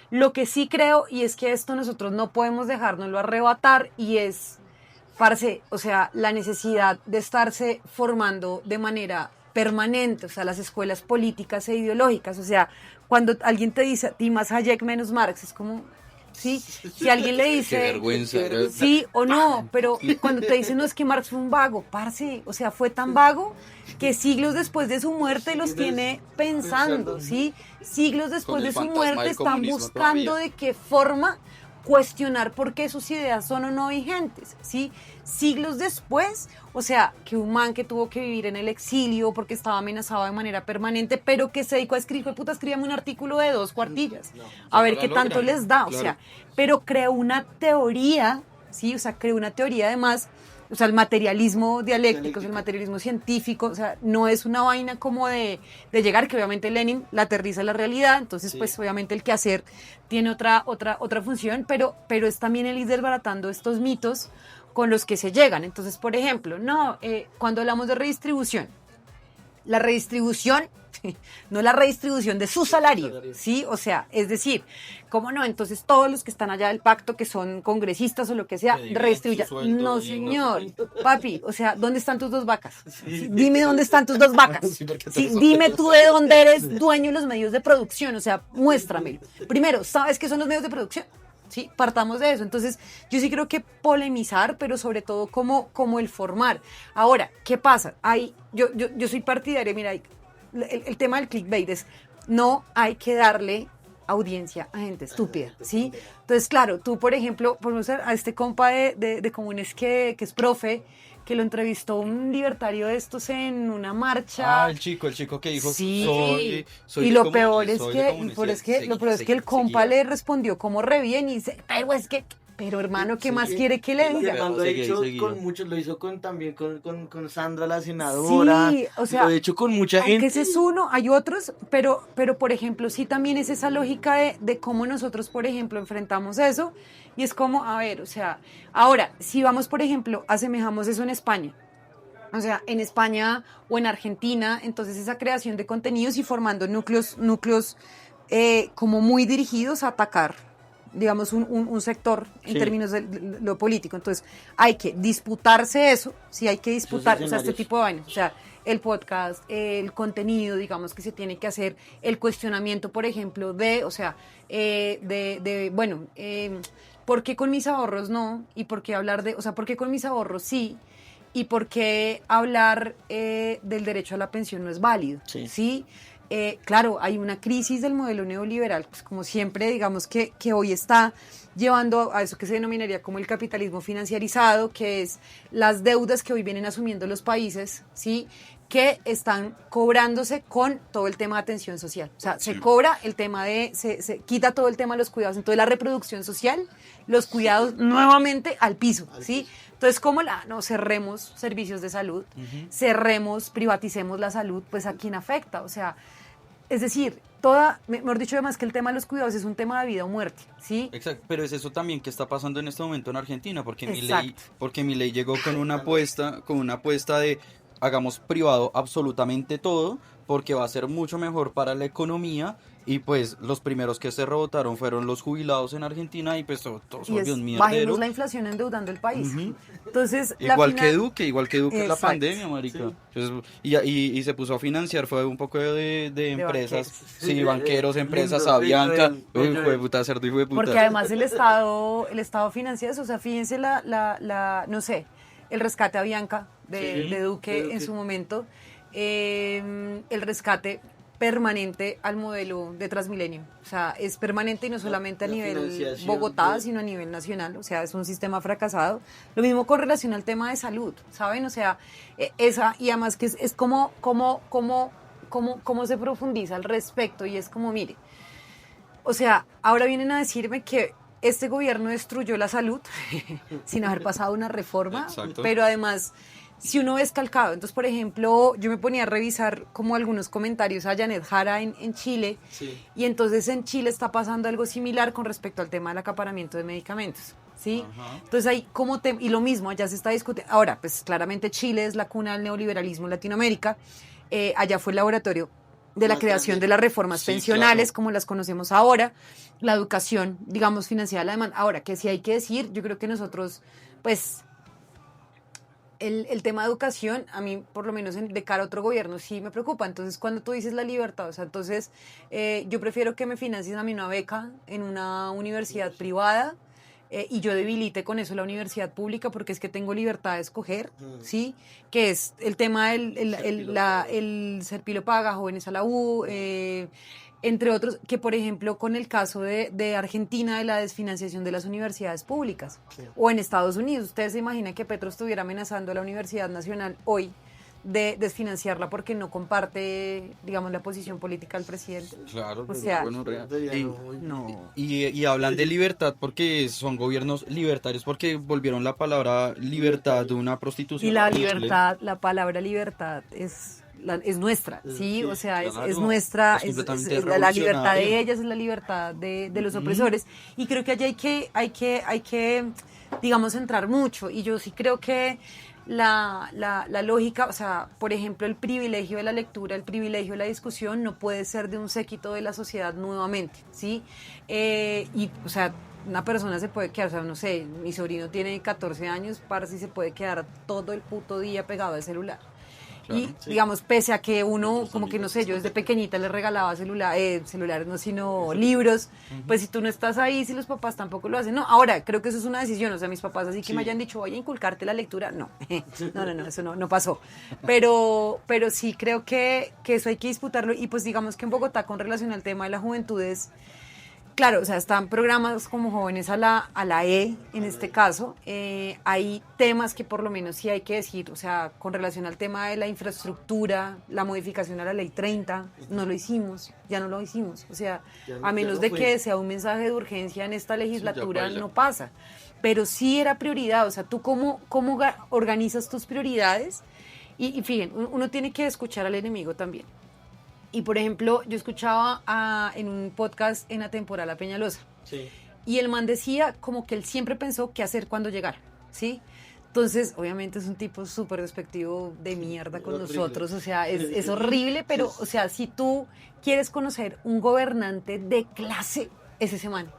Lo que sí creo, y es que esto nosotros no podemos dejárnoslo arrebatar, y es, parce, o sea, la necesidad de estarse formando de manera permanente, o sea, las escuelas políticas e ideológicas, o sea, cuando alguien te dice a ti más Hayek menos Marx, es como, ¿sí? Si alguien le Qué dice vergüenza. sí o no, pero cuando te dicen no es que Marx fue un vago, parce, o sea, fue tan vago que siglos después de su muerte los tiene pensando, ¿sí? Siglos después Con el de su fantasma muerte del están comunismo buscando todavía. de qué forma cuestionar por qué sus ideas son o no vigentes, ¿sí? Siglos después, o sea, que un man que tuvo que vivir en el exilio porque estaba amenazado de manera permanente, pero que se dedicó a escribir, "Hijo de puta, escríbame un artículo de 2 cuartillas, a ver lo qué tanto logran, les da", o claro. sea, pero creó una teoría, ¿sí? O sea, creó una teoría además, o sea, el materialismo dialéctico, o sea, el materialismo científico, o sea, no es una vaina como de llegar, que obviamente Lenin la aterriza en la realidad, entonces pues obviamente el quehacer tiene otra función, pero es también el ir desbaratando estos mitos con los que se llegan. Entonces, por ejemplo, no, cuando hablamos de redistribución, la redistribución, no la redistribución de su salario, ¿sí? O sea, es decir, ¿cómo no? Entonces todos los que están allá del pacto, que son congresistas o lo que sea, Que dividan redistribuyan. su sueldo No, y señor, papi, o sea, ¿dónde están tus 2 vacas? Sí, dime dónde están tus 2 vacas. Sí, dime tú de dónde eres dueño de los medios de producción, o sea, muéstramelo. Primero, ¿sabes qué son los medios de producción? Sí, partamos de eso. Entonces, yo sí creo que polemizar, pero sobre todo como el formar. Ahora, ¿qué pasa? Yo soy partidaria, mira, el tema del clickbait es, no hay que darle audiencia a gente estúpida, ¿sí? Entonces, claro, tú, por ejemplo, podemos ver a este compa de Comunes que es profe, que lo entrevistó un libertario de estos en una marcha. El chico que dijo, Sí, soy y de lo comunes, peor es soy de que, comunes. lo peor es que el compa le respondió como re bien y dice, pero hermano, ¿qué más quiere que le diga? Lo ha Seguía y hecho seguía. con muchos, lo hizo también con Sandra la senadora. Sí, o sea, lo ha hecho con mucha aunque gente. ese es uno, hay otros, pero por ejemplo, sí también es esa lógica de cómo nosotros, por ejemplo, enfrentamos eso, y es como, a ver, o sea, ahora, si vamos, por ejemplo, asemejamos eso en España, o sea, en España o en Argentina, entonces esa creación de contenidos y formando núcleos como muy dirigidos a atacar, digamos, un sector en Sí. términos de lo político. Entonces, hay que disputarse eso, sí hay que disputar, o sea, este escenarios. tipo de vainas, o sea, el podcast, el contenido, digamos, que se tiene que hacer, el cuestionamiento, por ejemplo, o sea, bueno, ¿por qué con mis ahorros no? ¿Y por qué hablar o sea, por qué con mis ahorros sí? ¿Y por qué hablar del derecho a la pensión no es válido? Sí. ¿Sí? Claro, hay una crisis del modelo neoliberal, pues como siempre, digamos que hoy está llevando a eso que se denominaría como el capitalismo financiarizado, que es las deudas que hoy vienen asumiendo los países, ¿sí? Que están cobrándose con todo el tema de atención social. O sea, se cobra el tema se quita todo el tema de los cuidados. Entonces, la reproducción social, los cuidados nuevamente al piso, ¿sí? Entonces, ¿cómo no cerremos servicios de salud, cerremos, privaticemos la salud? Pues ¿a quién afecta? O sea, es decir, mejor dicho, además que el tema de los cuidados es un tema de vida o muerte, ¿sí? Exacto, pero es eso también que está pasando en este momento en Argentina, porque Exacto. Milei llegó con una apuesta de hagamos privado absolutamente todo, porque va a ser mucho mejor para la economía, y pues los primeros que se rebotaron fueron los jubilados en Argentina, y pues todo se Y volvió un es, mierdero. bajemos la inflación endeudando el país. Entonces, Igual que Duque en la Exacto. pandemia, marica. Entonces, y se puso a financiar, fue un poco de empresas, banqueros. sí, banqueros, empresas, Lindo, Avianca, bello, hijo de puta, cerdo, hijo de puta. Porque además el Estado financia eso, o sea, fíjense no sé, el rescate a Bianca de Duque en su momento, el rescate permanente al modelo de Transmilenio, o sea, es permanente y no solamente a la nivel financiación Bogotá, de- sino a nivel nacional, o sea, es un sistema fracasado. Lo mismo con relación al tema de salud, ¿saben? O sea, y además que es como se profundiza al respecto, y es como, mire, o sea, ahora vienen a decirme que este gobierno destruyó la salud sin haber pasado una reforma, Exacto. pero además, si uno es calcado, entonces, por ejemplo, yo me ponía a revisar como algunos comentarios a Janet Jara en Chile, Sí. y entonces en Chile está pasando algo similar con respecto al tema del acaparamiento de medicamentos, ¿sí? Ajá. Entonces ahí y lo mismo, allá se está discutiendo, ahora, pues claramente Chile es la cuna del neoliberalismo en Latinoamérica, allá fue el laboratorio de la creación de las reformas Sí, pensionales, claro. como las conocemos ahora, la educación, digamos, financiada a la demanda. Ahora, que sí hay que decir, yo creo que nosotros, pues, el tema de educación, a mí, por lo menos de cara a otro gobierno, sí me preocupa. Entonces, cuando tú dices la libertad, o sea, entonces yo prefiero que me financien a mí una beca en una universidad privada y yo debilite con eso la universidad pública porque es que tengo libertad de escoger, ¿sí? Que es el tema el Ser Pilo Paga, Jóvenes a la U, entre otros, que por ejemplo con el caso de Argentina de la desfinanciación de las universidades públicas, o en Estados Unidos, ustedes se imaginan que Petro estuviera amenazando a la Universidad Nacional hoy de desfinanciarla porque no comparte, digamos, la posición política del presidente. Claro, O sea, bueno, no. y hablan de libertad porque son gobiernos libertarios, porque volvieron la palabra libertad de una prostitución. Y la horrible. libertad, la palabra libertad es nuestra, ¿sí? O sea, es claro, nuestra, es completamente la libertad de revolucionario. ellas es la libertad de los opresores. Y creo que allí hay que, digamos, entrar mucho. Y yo sí creo que la lógica, o sea, por ejemplo, el privilegio de la lectura, el privilegio de la discusión no puede ser de un séquito de la sociedad nuevamente, ¿sí? Y, o sea, una persona se puede quedar, o sea, no sé, mi sobrino tiene 14 años, parce, y se puede quedar todo el puto día pegado al celular. Claro, Y digamos, pese a que uno, como que no sé, yo desde pequeñita le regalaba celulares, no, sino libros, pues si tú no estás ahí, si los papás tampoco lo hacen, no, ahora creo que eso es una decisión, o sea, mis papás así que me hayan dicho, voy a inculcarte la lectura, no, no, eso no pasó, pero sí creo que eso hay que disputarlo, y pues digamos que en Bogotá con relación al tema de la juventud es, claro, o sea, están programas como Jóvenes a la E, en este caso. Hay temas que por lo menos sí hay que decir, o sea, con relación al tema de la infraestructura, la modificación a la Ley 30, no lo hicimos, ya no lo hicimos. O sea, a menos de que sea un mensaje de urgencia en esta legislatura, no pasa. Pero sí era prioridad, o sea, tú cómo organizas tus prioridades y fíjense, uno tiene que escuchar al enemigo también. Y por ejemplo, yo escuchaba en un podcast en Atemporal a Peñalosa. Sí. Y el man decía como que él siempre pensó qué hacer cuando llegara, ¿sí? Entonces, obviamente es un tipo súper despectivo de mierda con nosotros, o sea, es horrible, pero, o sea, si tú quieres conocer un gobernante de clase, es ese man.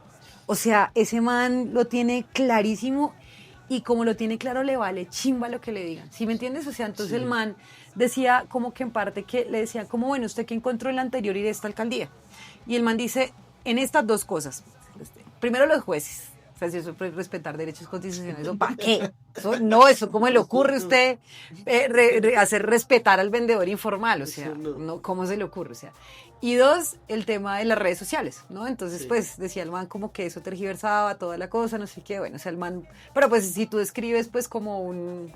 O sea, ese man lo tiene clarísimo y como lo tiene claro, le vale chimba lo que le digan, ¿sí me entiendes? O sea, entonces el man decía como que en parte que le decían como, bueno, ¿usted qué encontró en la anterior y de esta alcaldía? Y el man dice, en estas dos cosas, primero los jueces, o sea, si eso es respetar derechos constitucionales, ¿eso para qué? Eso, no, eso cómo le ocurre a usted hacer respetar al vendedor informal, o sea, no, ¿cómo se le ocurre? O sea, y dos, el tema de las redes sociales, ¿no? Entonces, pues, decía el man como que eso tergiversaba toda la cosa, no sé qué, bueno, o sea, el man, pero pues si tú describes pues como un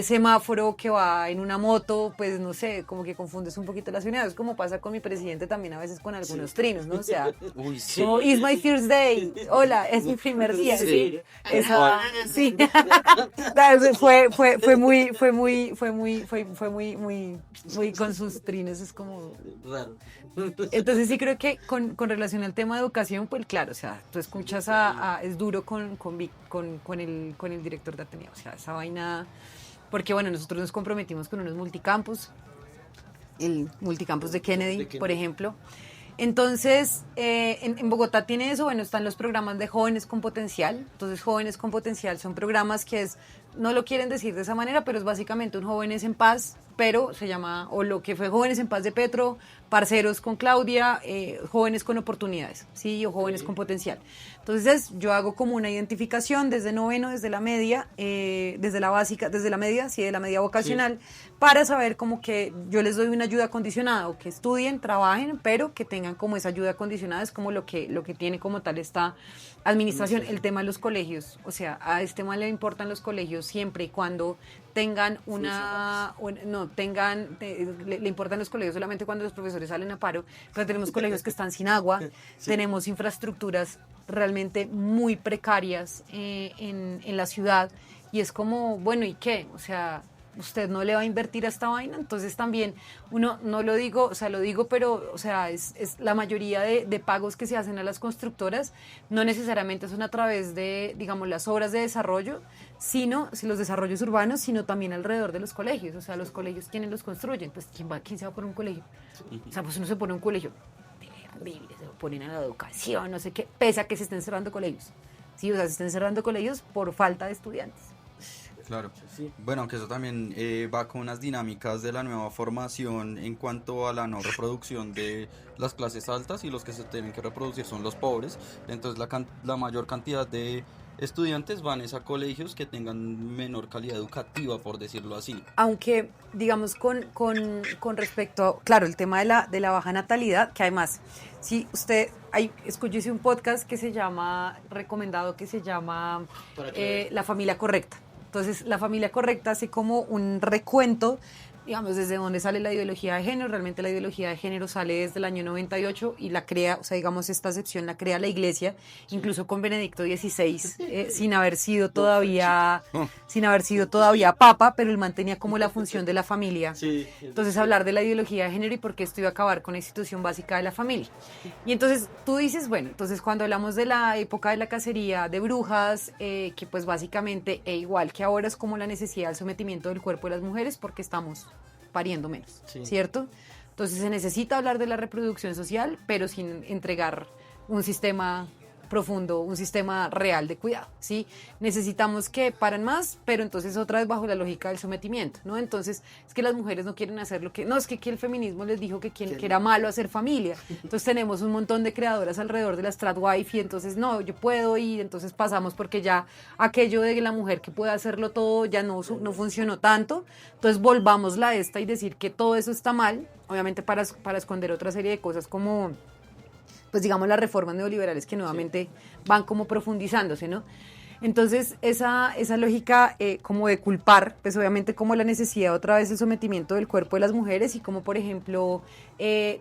semáforo que va en una moto, pues no sé, como que confundes un poquito las unidades, como pasa con mi presidente también a veces con algunos trinos, ¿no? O sea, Uy, sí. como, it's my first day, hola, es mi primer día, sí. Esa, sí. Fue muy con sus trinos, es como Raro. entonces sí creo que con relación al tema de educación, pues claro, o sea, tú escuchas es duro con el director de Ateneo, o sea, esa vaina, porque bueno, nosotros nos comprometimos con unos multicampus, el multicampus de Kennedy, por ejemplo. Entonces, en Bogotá tiene eso, bueno, están los programas de jóvenes con potencial. Entonces, jóvenes con potencial son programas que no lo quieren decir de esa manera, pero es básicamente un Jóvenes en Paz, pero se llama, o lo que fue Jóvenes en Paz de Petro, Parceros con Claudia, Jóvenes con Oportunidades, ¿sí? O Jóvenes con Potencial. Entonces, yo hago como una identificación desde noveno, desde la media, desde la básica, desde la media, sí, de la media vocacional, para saber como que yo les doy una ayuda condicionada, o que estudien, trabajen, pero que tengan como esa ayuda condicionada, es como lo que tiene como tal esta administración. El tema de los colegios, o sea, a este tema le importan los colegios siempre y cuando tengan le importan los colegios solamente cuando los profesores salen a paro, pero tenemos colegios que están sin agua, tenemos infraestructuras realmente muy precarias en la ciudad, y es como, bueno, ¿y qué? O sea, usted no le va a invertir a esta vaina. Entonces también uno, no lo digo, o sea, lo digo, pero, o sea, es la mayoría de pagos que se hacen a las constructoras no necesariamente son a través de, digamos, las obras de desarrollo, sino los desarrollos urbanos, sino también alrededor de los colegios. O sea, los colegios, ¿quiénes los construyen? Pues, ¿quién se va a poner un colegio? O sea, pues uno se pone un colegio, se ponen a la educación, no sé qué, pese a que se estén cerrando colegios. Sí, o sea, se estén cerrando colegios por falta de estudiantes. Claro. Sí. Bueno, aunque eso también va con unas dinámicas de la nueva formación en cuanto a la no reproducción de las clases altas, y los que se tienen que reproducir son los pobres. Entonces la mayor cantidad de estudiantes van es a colegios que tengan menor calidad educativa, por decirlo así. Aunque, digamos, con respecto, claro, el tema de la baja natalidad, que además, si usted, escuché un podcast que se llama, recomendado, que se llama La familia correcta. Entonces, la familia correcta hace como un recuento, digamos, desde dónde sale la ideología de género. Realmente la ideología de género sale desde el año 98 y la crea, o sea, digamos, esta acepción la crea la Iglesia, incluso con Benedicto XVI, sin haber sido todavía papa, pero él mantenía como la función de la familia. Sí. Entonces, hablar de la ideología de género y por qué esto iba a acabar con la institución básica de la familia. Y entonces tú dices, bueno, entonces cuando hablamos de la época de la cacería de brujas, que pues básicamente, igual que ahora, es como la necesidad del sometimiento del cuerpo de las mujeres porque estamos pariendo menos, Sí. ¿cierto? Entonces se necesita hablar de la reproducción social, pero sin entregar un sistema profundo, un sistema real de cuidado, ¿sí? Necesitamos que paren más, pero entonces otra vez bajo la lógica del sometimiento, ¿no? Entonces es que las mujeres no quieren hacer lo que... No, es que el feminismo les dijo que era malo hacer familia. Entonces tenemos un montón de creadoras alrededor de la Stratwife y entonces no, yo puedo y entonces pasamos porque ya aquello de la mujer que puede hacerlo todo ya no funcionó tanto. Entonces volvámosla a esta y decir que todo eso está mal, obviamente para esconder otra serie de cosas como... pues digamos las reformas neoliberales que nuevamente van como profundizándose, ¿no? Entonces esa lógica como de culpar, pues obviamente como la necesidad otra vez del sometimiento del cuerpo de las mujeres y como por ejemplo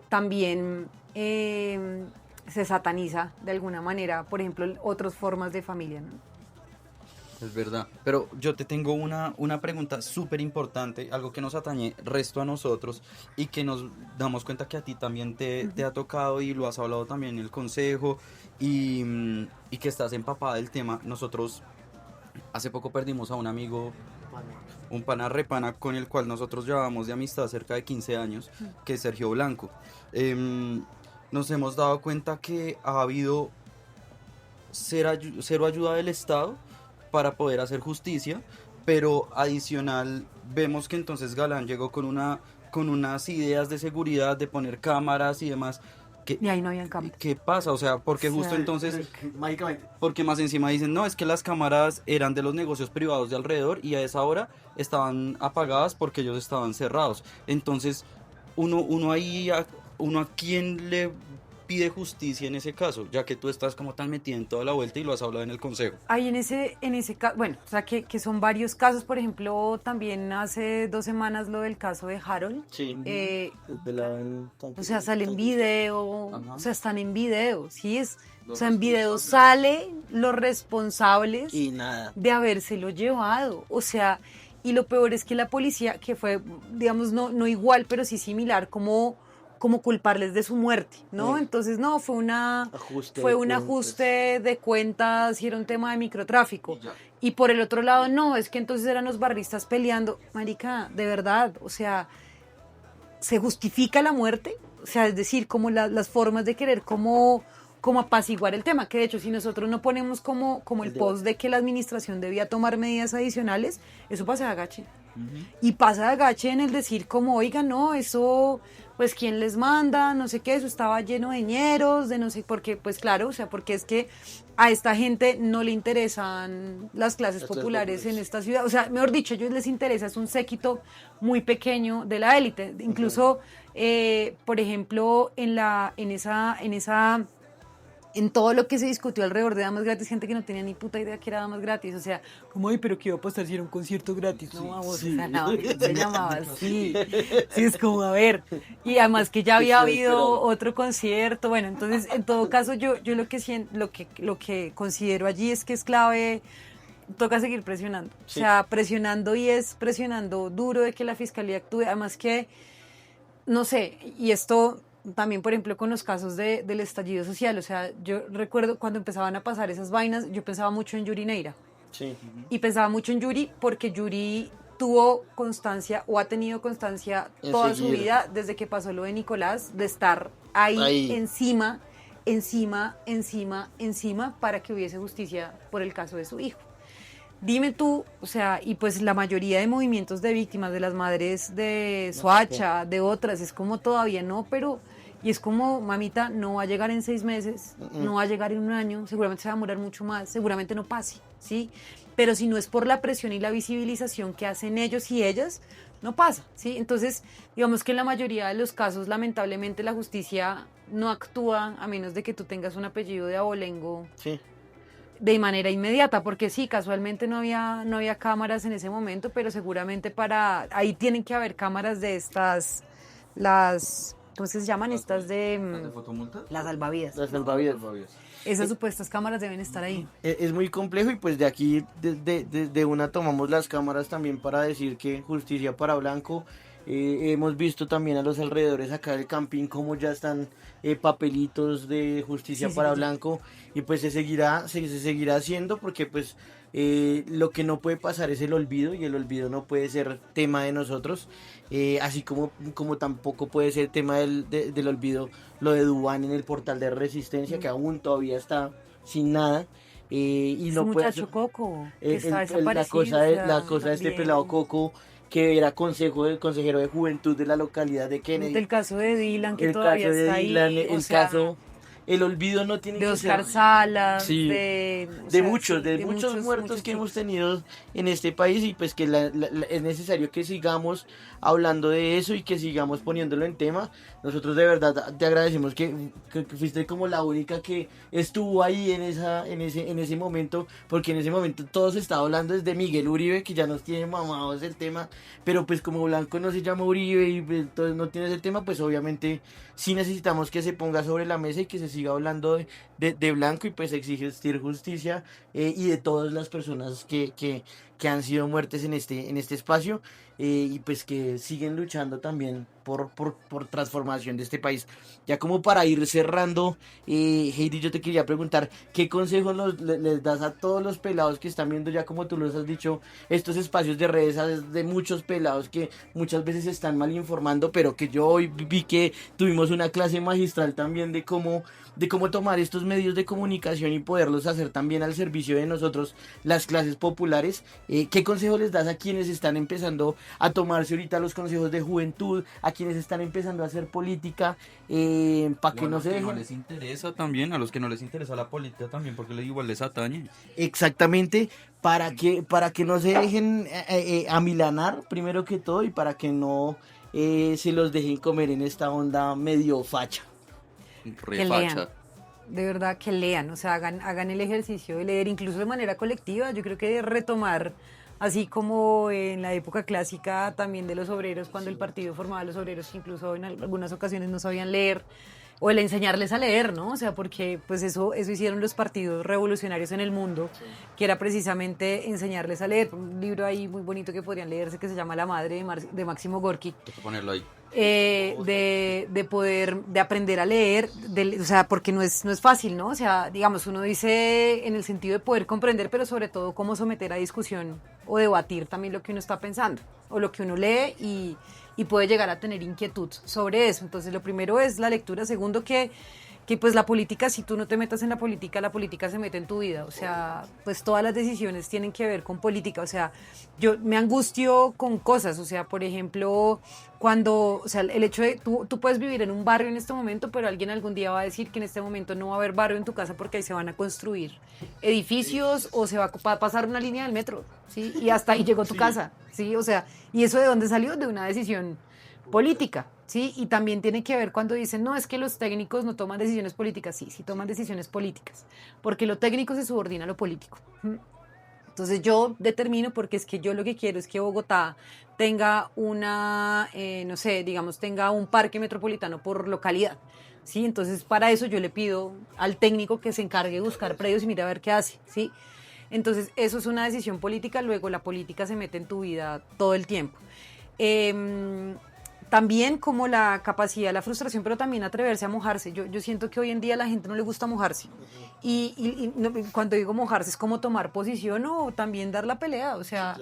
también se sataniza de alguna manera, por ejemplo, otras formas de familia, ¿no? Es verdad, pero yo te tengo una pregunta súper importante, algo que nos atañe resto a nosotros y que nos damos cuenta que a ti también te ha tocado y lo has hablado también en el consejo y que estás empapada del tema. Nosotros hace poco perdimos a un amigo, un pana repana con el cual nosotros llevábamos de amistad cerca de 15 años, que es Sergio Blanco. Nos hemos dado cuenta que ha habido cero ayuda del Estado para poder hacer justicia, pero adicional vemos que entonces Galán llegó con unas ideas de seguridad, de poner cámaras y demás. Y ahí no habían cámaras. ¿Qué pasa? O sea, porque justo entonces, Mágicamente. porque más encima dicen, no, es que las cámaras eran de los negocios privados de alrededor y a esa hora estaban apagadas porque ellos estaban cerrados. Entonces, uno a quién le pide justicia en ese caso, ya que tú estás como tan metida en toda la vuelta y lo has hablado en el consejo. Hay en ese caso, bueno, o sea que son varios casos, por ejemplo, también hace 2 semanas lo del caso de Harold. Sí. O sea, sale en video, Ajá. o sea, están en video, ¿sí? O sea, en video sale los responsables Y nada. de habérselo llevado, o sea, y lo peor es que la policía, que fue, digamos, no igual, pero sí similar, como culparles de su muerte, ¿no? Entonces, no, fue un ajuste de cuentas y era un tema de microtráfico. Y por el otro lado, no, es que entonces eran los barristas peleando. Marica, de verdad, o sea, ¿se justifica la muerte? O sea, es decir, como las formas de querer como apaciguar el tema, que de hecho si nosotros no ponemos como el post de que la administración debía tomar medidas adicionales, eso pasa de agache. Y pasa de agache en el decir como, oiga, no, eso, pues, ¿quién les manda? No sé qué, eso estaba lleno de ñeros, de no sé por qué, pues claro, o sea, porque es que a esta gente no le interesan las clases populares en esta ciudad, o sea, mejor dicho, a ellos les interesa, es un séquito muy pequeño de la élite, incluso, por ejemplo, en todo lo que se discutió alrededor de Damas Gratis, gente que no tenía ni puta idea que era Damas Gratis, o sea, como, ay, pero ¿qué iba a pasar si era un concierto gratis? No, vamos, o sea, no se llamaba así. Sí, es como, a ver, y además que ya había habido otro concierto, bueno, entonces, en todo caso, yo lo que considero allí es que es clave, toca seguir presionando, o sea, presionando y es presionando duro de que la fiscalía actúe, además que, no sé, y esto... También, por ejemplo, con los casos del estallido social, o sea, yo recuerdo cuando empezaban a pasar esas vainas, yo pensaba mucho en Yuri Neira. Sí. Y pensaba mucho en Yuri porque Yuri tuvo constancia o ha tenido constancia toda su vida desde que pasó lo de Nicolás, de estar ahí. encima para que hubiese justicia por el caso de su hijo. dime tú, o sea, y pues la mayoría de movimientos de víctimas, de las madres de Soacha, de otras, es como todavía no, pero, y es como, mamita, no va a llegar en 6 meses, no va a llegar en un año, seguramente se va a demorar mucho más, seguramente no pase, ¿sí? Pero si no es por la presión y la visibilización que hacen ellos y ellas, no pasa, ¿sí? Entonces, digamos que en la mayoría de los casos, lamentablemente, la justicia no actúa a menos de que tú tengas un apellido de abolengo Sí. de manera inmediata, porque sí, casualmente no había cámaras en ese momento, pero seguramente ahí tienen que haber cámaras de estas, ¿cómo es que se llaman? Estas de ¿De fotomultas? las salvavidas. Las salvavidas. Esas supuestas cámaras deben estar ahí. Es muy complejo y pues de aquí de una tomamos las cámaras también para decir que justicia para Blanco. Hemos visto también a los alrededores acá del Campín como ya están papelitos de justicia Sí, para sí, sí. Blanco y pues se seguirá haciendo porque pues lo que no puede pasar es el olvido y el olvido no puede ser tema de nosotros, así como tampoco puede ser tema del olvido lo de Duván en el portal de Resistencia que aún todavía está sin nada. Y Es no un puede muchacho ser- Coco, que está la desaparecido. la cosa de este también. pelado Coco que era consejero de juventud de la localidad de Kennedy, El caso de Dylan, que el todavía caso de está ahí. Dylan, o el sea, caso, el olvido no tiene de que Oscar ser Salas, Sí. o de sea, muchos, sí, de muchos muertos muchos que hemos chicos. tenido en este país y pues que es necesario que sigamos hablando de eso y que sigamos poniéndolo en tema. Nosotros de verdad te agradecemos que fuiste como la única que estuvo ahí en ese momento, porque en ese momento todos estaban hablando desde Miguel Uribe, que ya nos tiene mamados el tema, pero pues como Blanco no se llama Uribe y pues, entonces no tiene ese tema, pues obviamente sí necesitamos que se ponga sobre la mesa y que se siga hablando de Blanco y pues exigir justicia y de todas las personas que han sido muertes en este espacio y pues que siguen luchando también por transformación de este país. Ya como para ir cerrando, Heidi, yo te quería preguntar, ¿qué consejos les das a todos los pelados que están viendo ya como tú los has dicho, estos espacios de redes de muchos pelados que muchas veces están mal informando, pero que yo hoy vi que tuvimos una clase magistral también de cómo tomar estos medios de comunicación y poderlos hacer también al servicio de nosotros, las clases populares? ¿Qué consejo les das a quienes están empezando a tomarse ahorita los consejos de juventud, a quienes están empezando a hacer política, para que no se no dejen? les interesa también, a los que no les interesa la política también, porque igual les atañe. Exactamente, para que no se dejen amilanar primero que todo y para que no se los dejen comer en esta onda medio facha. Que lean, de verdad que lean, o sea, hagan el ejercicio de leer, incluso de manera colectiva. Yo creo que retomar, así como en la época clásica también de los obreros, cuando el partido formaba a los obreros, que incluso en algunas ocasiones no sabían leer, o el enseñarles a leer, ¿no? O sea, porque pues eso hicieron los partidos revolucionarios en el mundo, que era precisamente enseñarles a leer. Un libro ahí muy bonito que podrían leerse que se llama La madre de Máximo Gorki. Hay que ponerlo ahí. De aprender a leer, o sea, porque no es fácil, ¿no? O sea, digamos, uno dice en el sentido de poder comprender, pero sobre todo cómo someter a discusión o debatir también lo que uno está pensando, o lo que uno lee y puede llegar a tener inquietud sobre eso. Entonces, lo primero es la lectura. Segundo, que pues la política, si tú no te metas en la política se mete en tu vida. O sea, pues todas las decisiones tienen que ver con política. O sea, yo me angustio con cosas. O sea, por ejemplo, o sea, el hecho de, tú puedes vivir en un barrio en este momento, pero alguien algún día va a decir que en este momento no va a haber barrio en tu casa porque ahí se van a construir edificios o se va a pasar una línea del metro, ¿sí? Y hasta ahí llegó tu casa, ¿sí? O sea, ¿y eso de dónde salió? De una decisión política, ¿sí? Y también tiene que ver cuando dicen, no, es que los técnicos no toman decisiones políticas. Sí, sí toman decisiones políticas, porque lo técnico se subordina a lo político. Entonces yo determino, porque es que yo lo que quiero es que Bogotá tenga no sé, digamos, tenga un parque metropolitano por localidad, ¿sí? Entonces para eso yo le pido al técnico que se encargue de buscar predios y mire a ver qué hace, ¿sí? Entonces eso es una decisión política, luego la política se mete en tu vida todo el tiempo. También como la capacidad, la frustración, pero también atreverse a mojarse. Yo siento que hoy en día a la gente no le gusta mojarse. Y cuando digo mojarse es como tomar posición o también dar la pelea. O sea,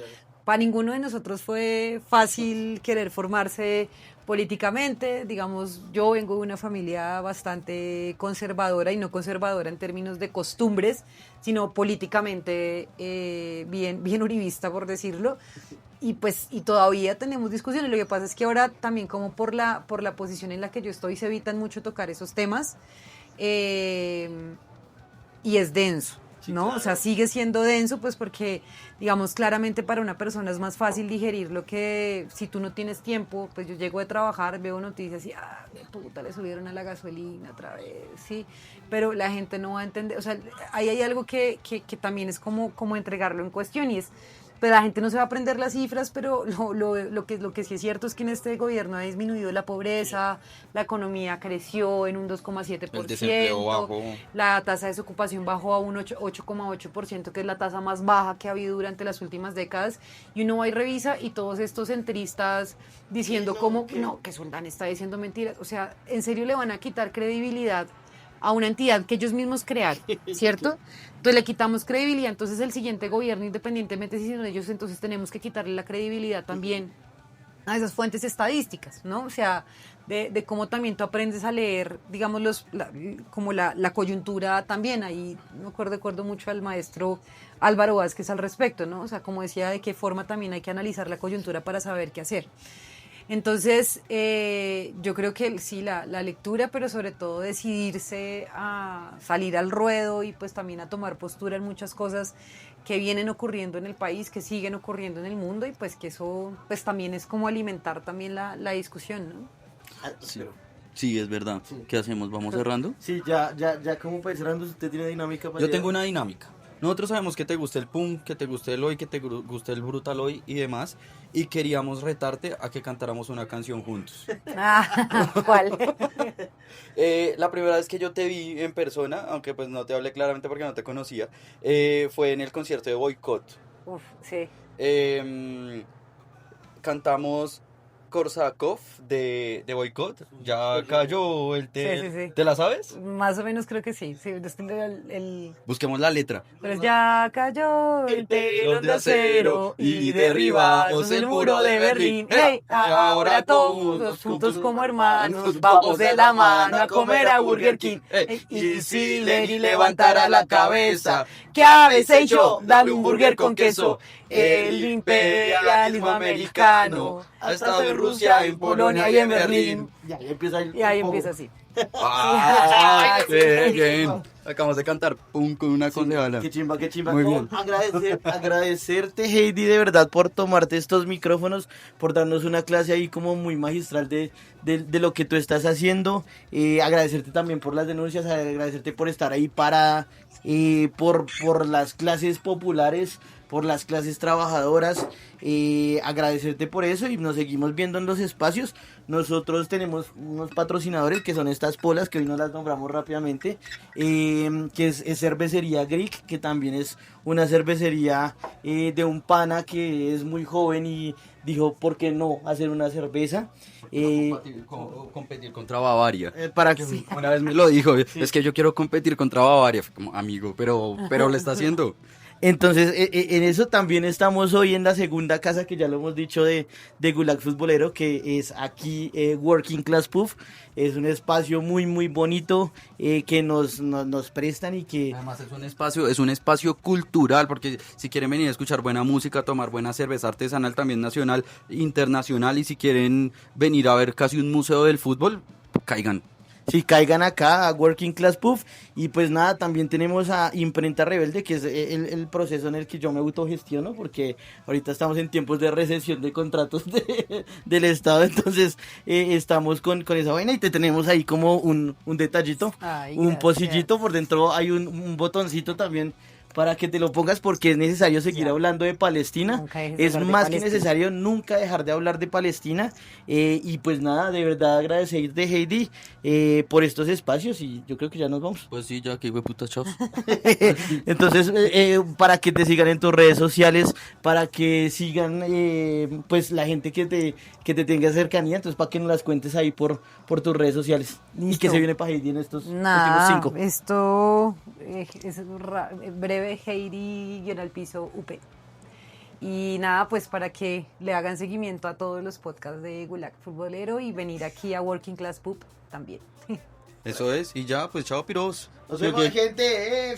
para ninguno de nosotros fue fácil querer formarse políticamente, digamos, yo vengo de una familia bastante conservadora y no conservadora en términos de costumbres, sino políticamente bien uribista, por decirlo. Y pues y todavía tenemos discusiones. Lo que pasa es que ahora también como por la posición en la que yo estoy se evitan mucho tocar esos temas y es denso, ¿no? Claro. O sea, sigue siendo denso pues porque, digamos, claramente para una persona es más fácil digerir lo que si tú no tienes tiempo, pues yo llego de trabajar, veo noticias y, de puta, le subieron a la gasolina otra vez, sí, pero la gente no va a entender, o sea, ahí hay algo que también es como entregarlo en cuestión y es, pues la gente no se va a aprender las cifras, pero lo que sí es cierto es que en este gobierno ha disminuido la pobreza, la economía creció en un 2,7%, el desempleo bajó, la tasa de desocupación bajó a un 8,8%, que es la tasa más baja que ha habido durante las últimas décadas, y uno va y revisa y todos estos centristas diciendo que Soldán está diciendo mentiras, o sea, en serio le van a quitar credibilidad a una entidad que ellos mismos crearon, ¿cierto? Entonces le quitamos credibilidad, entonces el siguiente gobierno, independientemente si son ellos, entonces tenemos que quitarle la credibilidad también a esas fuentes estadísticas, ¿no? O sea, de cómo también tú aprendes a leer, digamos, como la coyuntura también, ahí me acuerdo mucho al maestro Álvaro Vázquez al respecto, ¿no? O sea, como decía, de qué forma también hay que analizar la coyuntura para saber qué hacer. Entonces, yo creo que sí, la lectura, pero sobre todo decidirse a salir al ruedo y pues también a tomar postura en muchas cosas que vienen ocurriendo en el país, que siguen ocurriendo en el mundo y pues que eso pues también es como alimentar también la discusión, ¿no? Sí, es verdad. Sí. ¿Qué hacemos? ¿Vamos cerrando? Sí, ya como para ir cerrando, usted tiene dinámica para Yo tengo una dinámica. Nosotros sabemos que te gusta el punk, que te gusta el hoy, que te gusta el brutal hoy y demás, y queríamos retarte a que cantáramos una canción juntos. ¿Cuál? La primera vez que yo te vi en persona, aunque pues no te hablé claramente porque no te conocía, fue en el concierto de Boycott. Uf, sí. Cantamos Korsakov de Boycott. Ya cayó el sí. ¿Te la sabes? Más o menos creo que sí. Busquemos la letra. Pero es ya cayó el telón de acero y derribamos el muro de Berlín. Hey, ahora todos juntos como hermanos vamos de la mano a comer a Burger King. Y si Lenin levantara la cabeza, ¿qué habéis hecho? Dame un burger con queso. El imperialismo americano ha estado en Rusia, en Polonia y en Berlín. Y ahí empieza así. Bien. Acabamos de cantar pum con una concejala. Qué chimba. Muy bien. Agradecerte, Heidi, de verdad, por tomarte estos micrófonos, por darnos una clase ahí como muy magistral de lo que tú estás haciendo. Agradecerte también por las denuncias, agradecerte por estar ahí parada, por las clases populares, por las clases trabajadoras, agradecerte por eso y nos seguimos viendo en los espacios. Nosotros tenemos unos patrocinadores que son estas polas que hoy nos las nombramos rápidamente, que es cervecería Greek, que también es una cervecería de un pana que es muy joven y dijo, ¿por qué no hacer una cerveza? Competir contra Bavaria. Para que sí. Una vez me lo dijo, sí. Es que yo quiero competir contra Bavaria. Fue como, amigo, pero lo está haciendo. Entonces, en eso también estamos hoy en la segunda casa, que ya lo hemos dicho, de Gulag Futbolero, que es aquí Working Class Pub. Es un espacio muy, muy bonito que nos prestan y que... Además es un espacio cultural, porque si quieren venir a escuchar buena música, tomar buena cerveza artesanal, también nacional, internacional, y si quieren venir a ver casi un museo del fútbol, caigan. Sí, caigan acá a Working Class Pub. Y pues nada, también tenemos a Imprenta Rebelde, que es el proceso en el que yo me autogestiono, porque ahorita estamos en tiempos de recesión de contratos del Estado, entonces estamos con esa vaina y te tenemos ahí como un detallito, un pocillito, por dentro hay un botoncito también para que te lo pongas, porque es necesario seguir hablando de Palestina. Es más que necesario nunca dejar de hablar de Palestina. Y pues nada, de verdad agradecerte, Heidi, por estos espacios, y yo creo que ya nos vamos. Pues sí, ya que puta, chao. Entonces, para que te sigan en tus redes sociales, para que sigan pues la gente que te tenga cercanía, entonces para que nos las cuentes ahí por tus redes sociales. ¿Listo? ¿Y qué se viene para Heidi en estos últimos 5? Esto es breve, Heidi-UP. Y nada, pues para que le hagan seguimiento a todos los podcasts de Gulag Futbolero y venir aquí a Working Class Pub también. Eso es, y ya, pues chao, piros. Nos vemos, gente.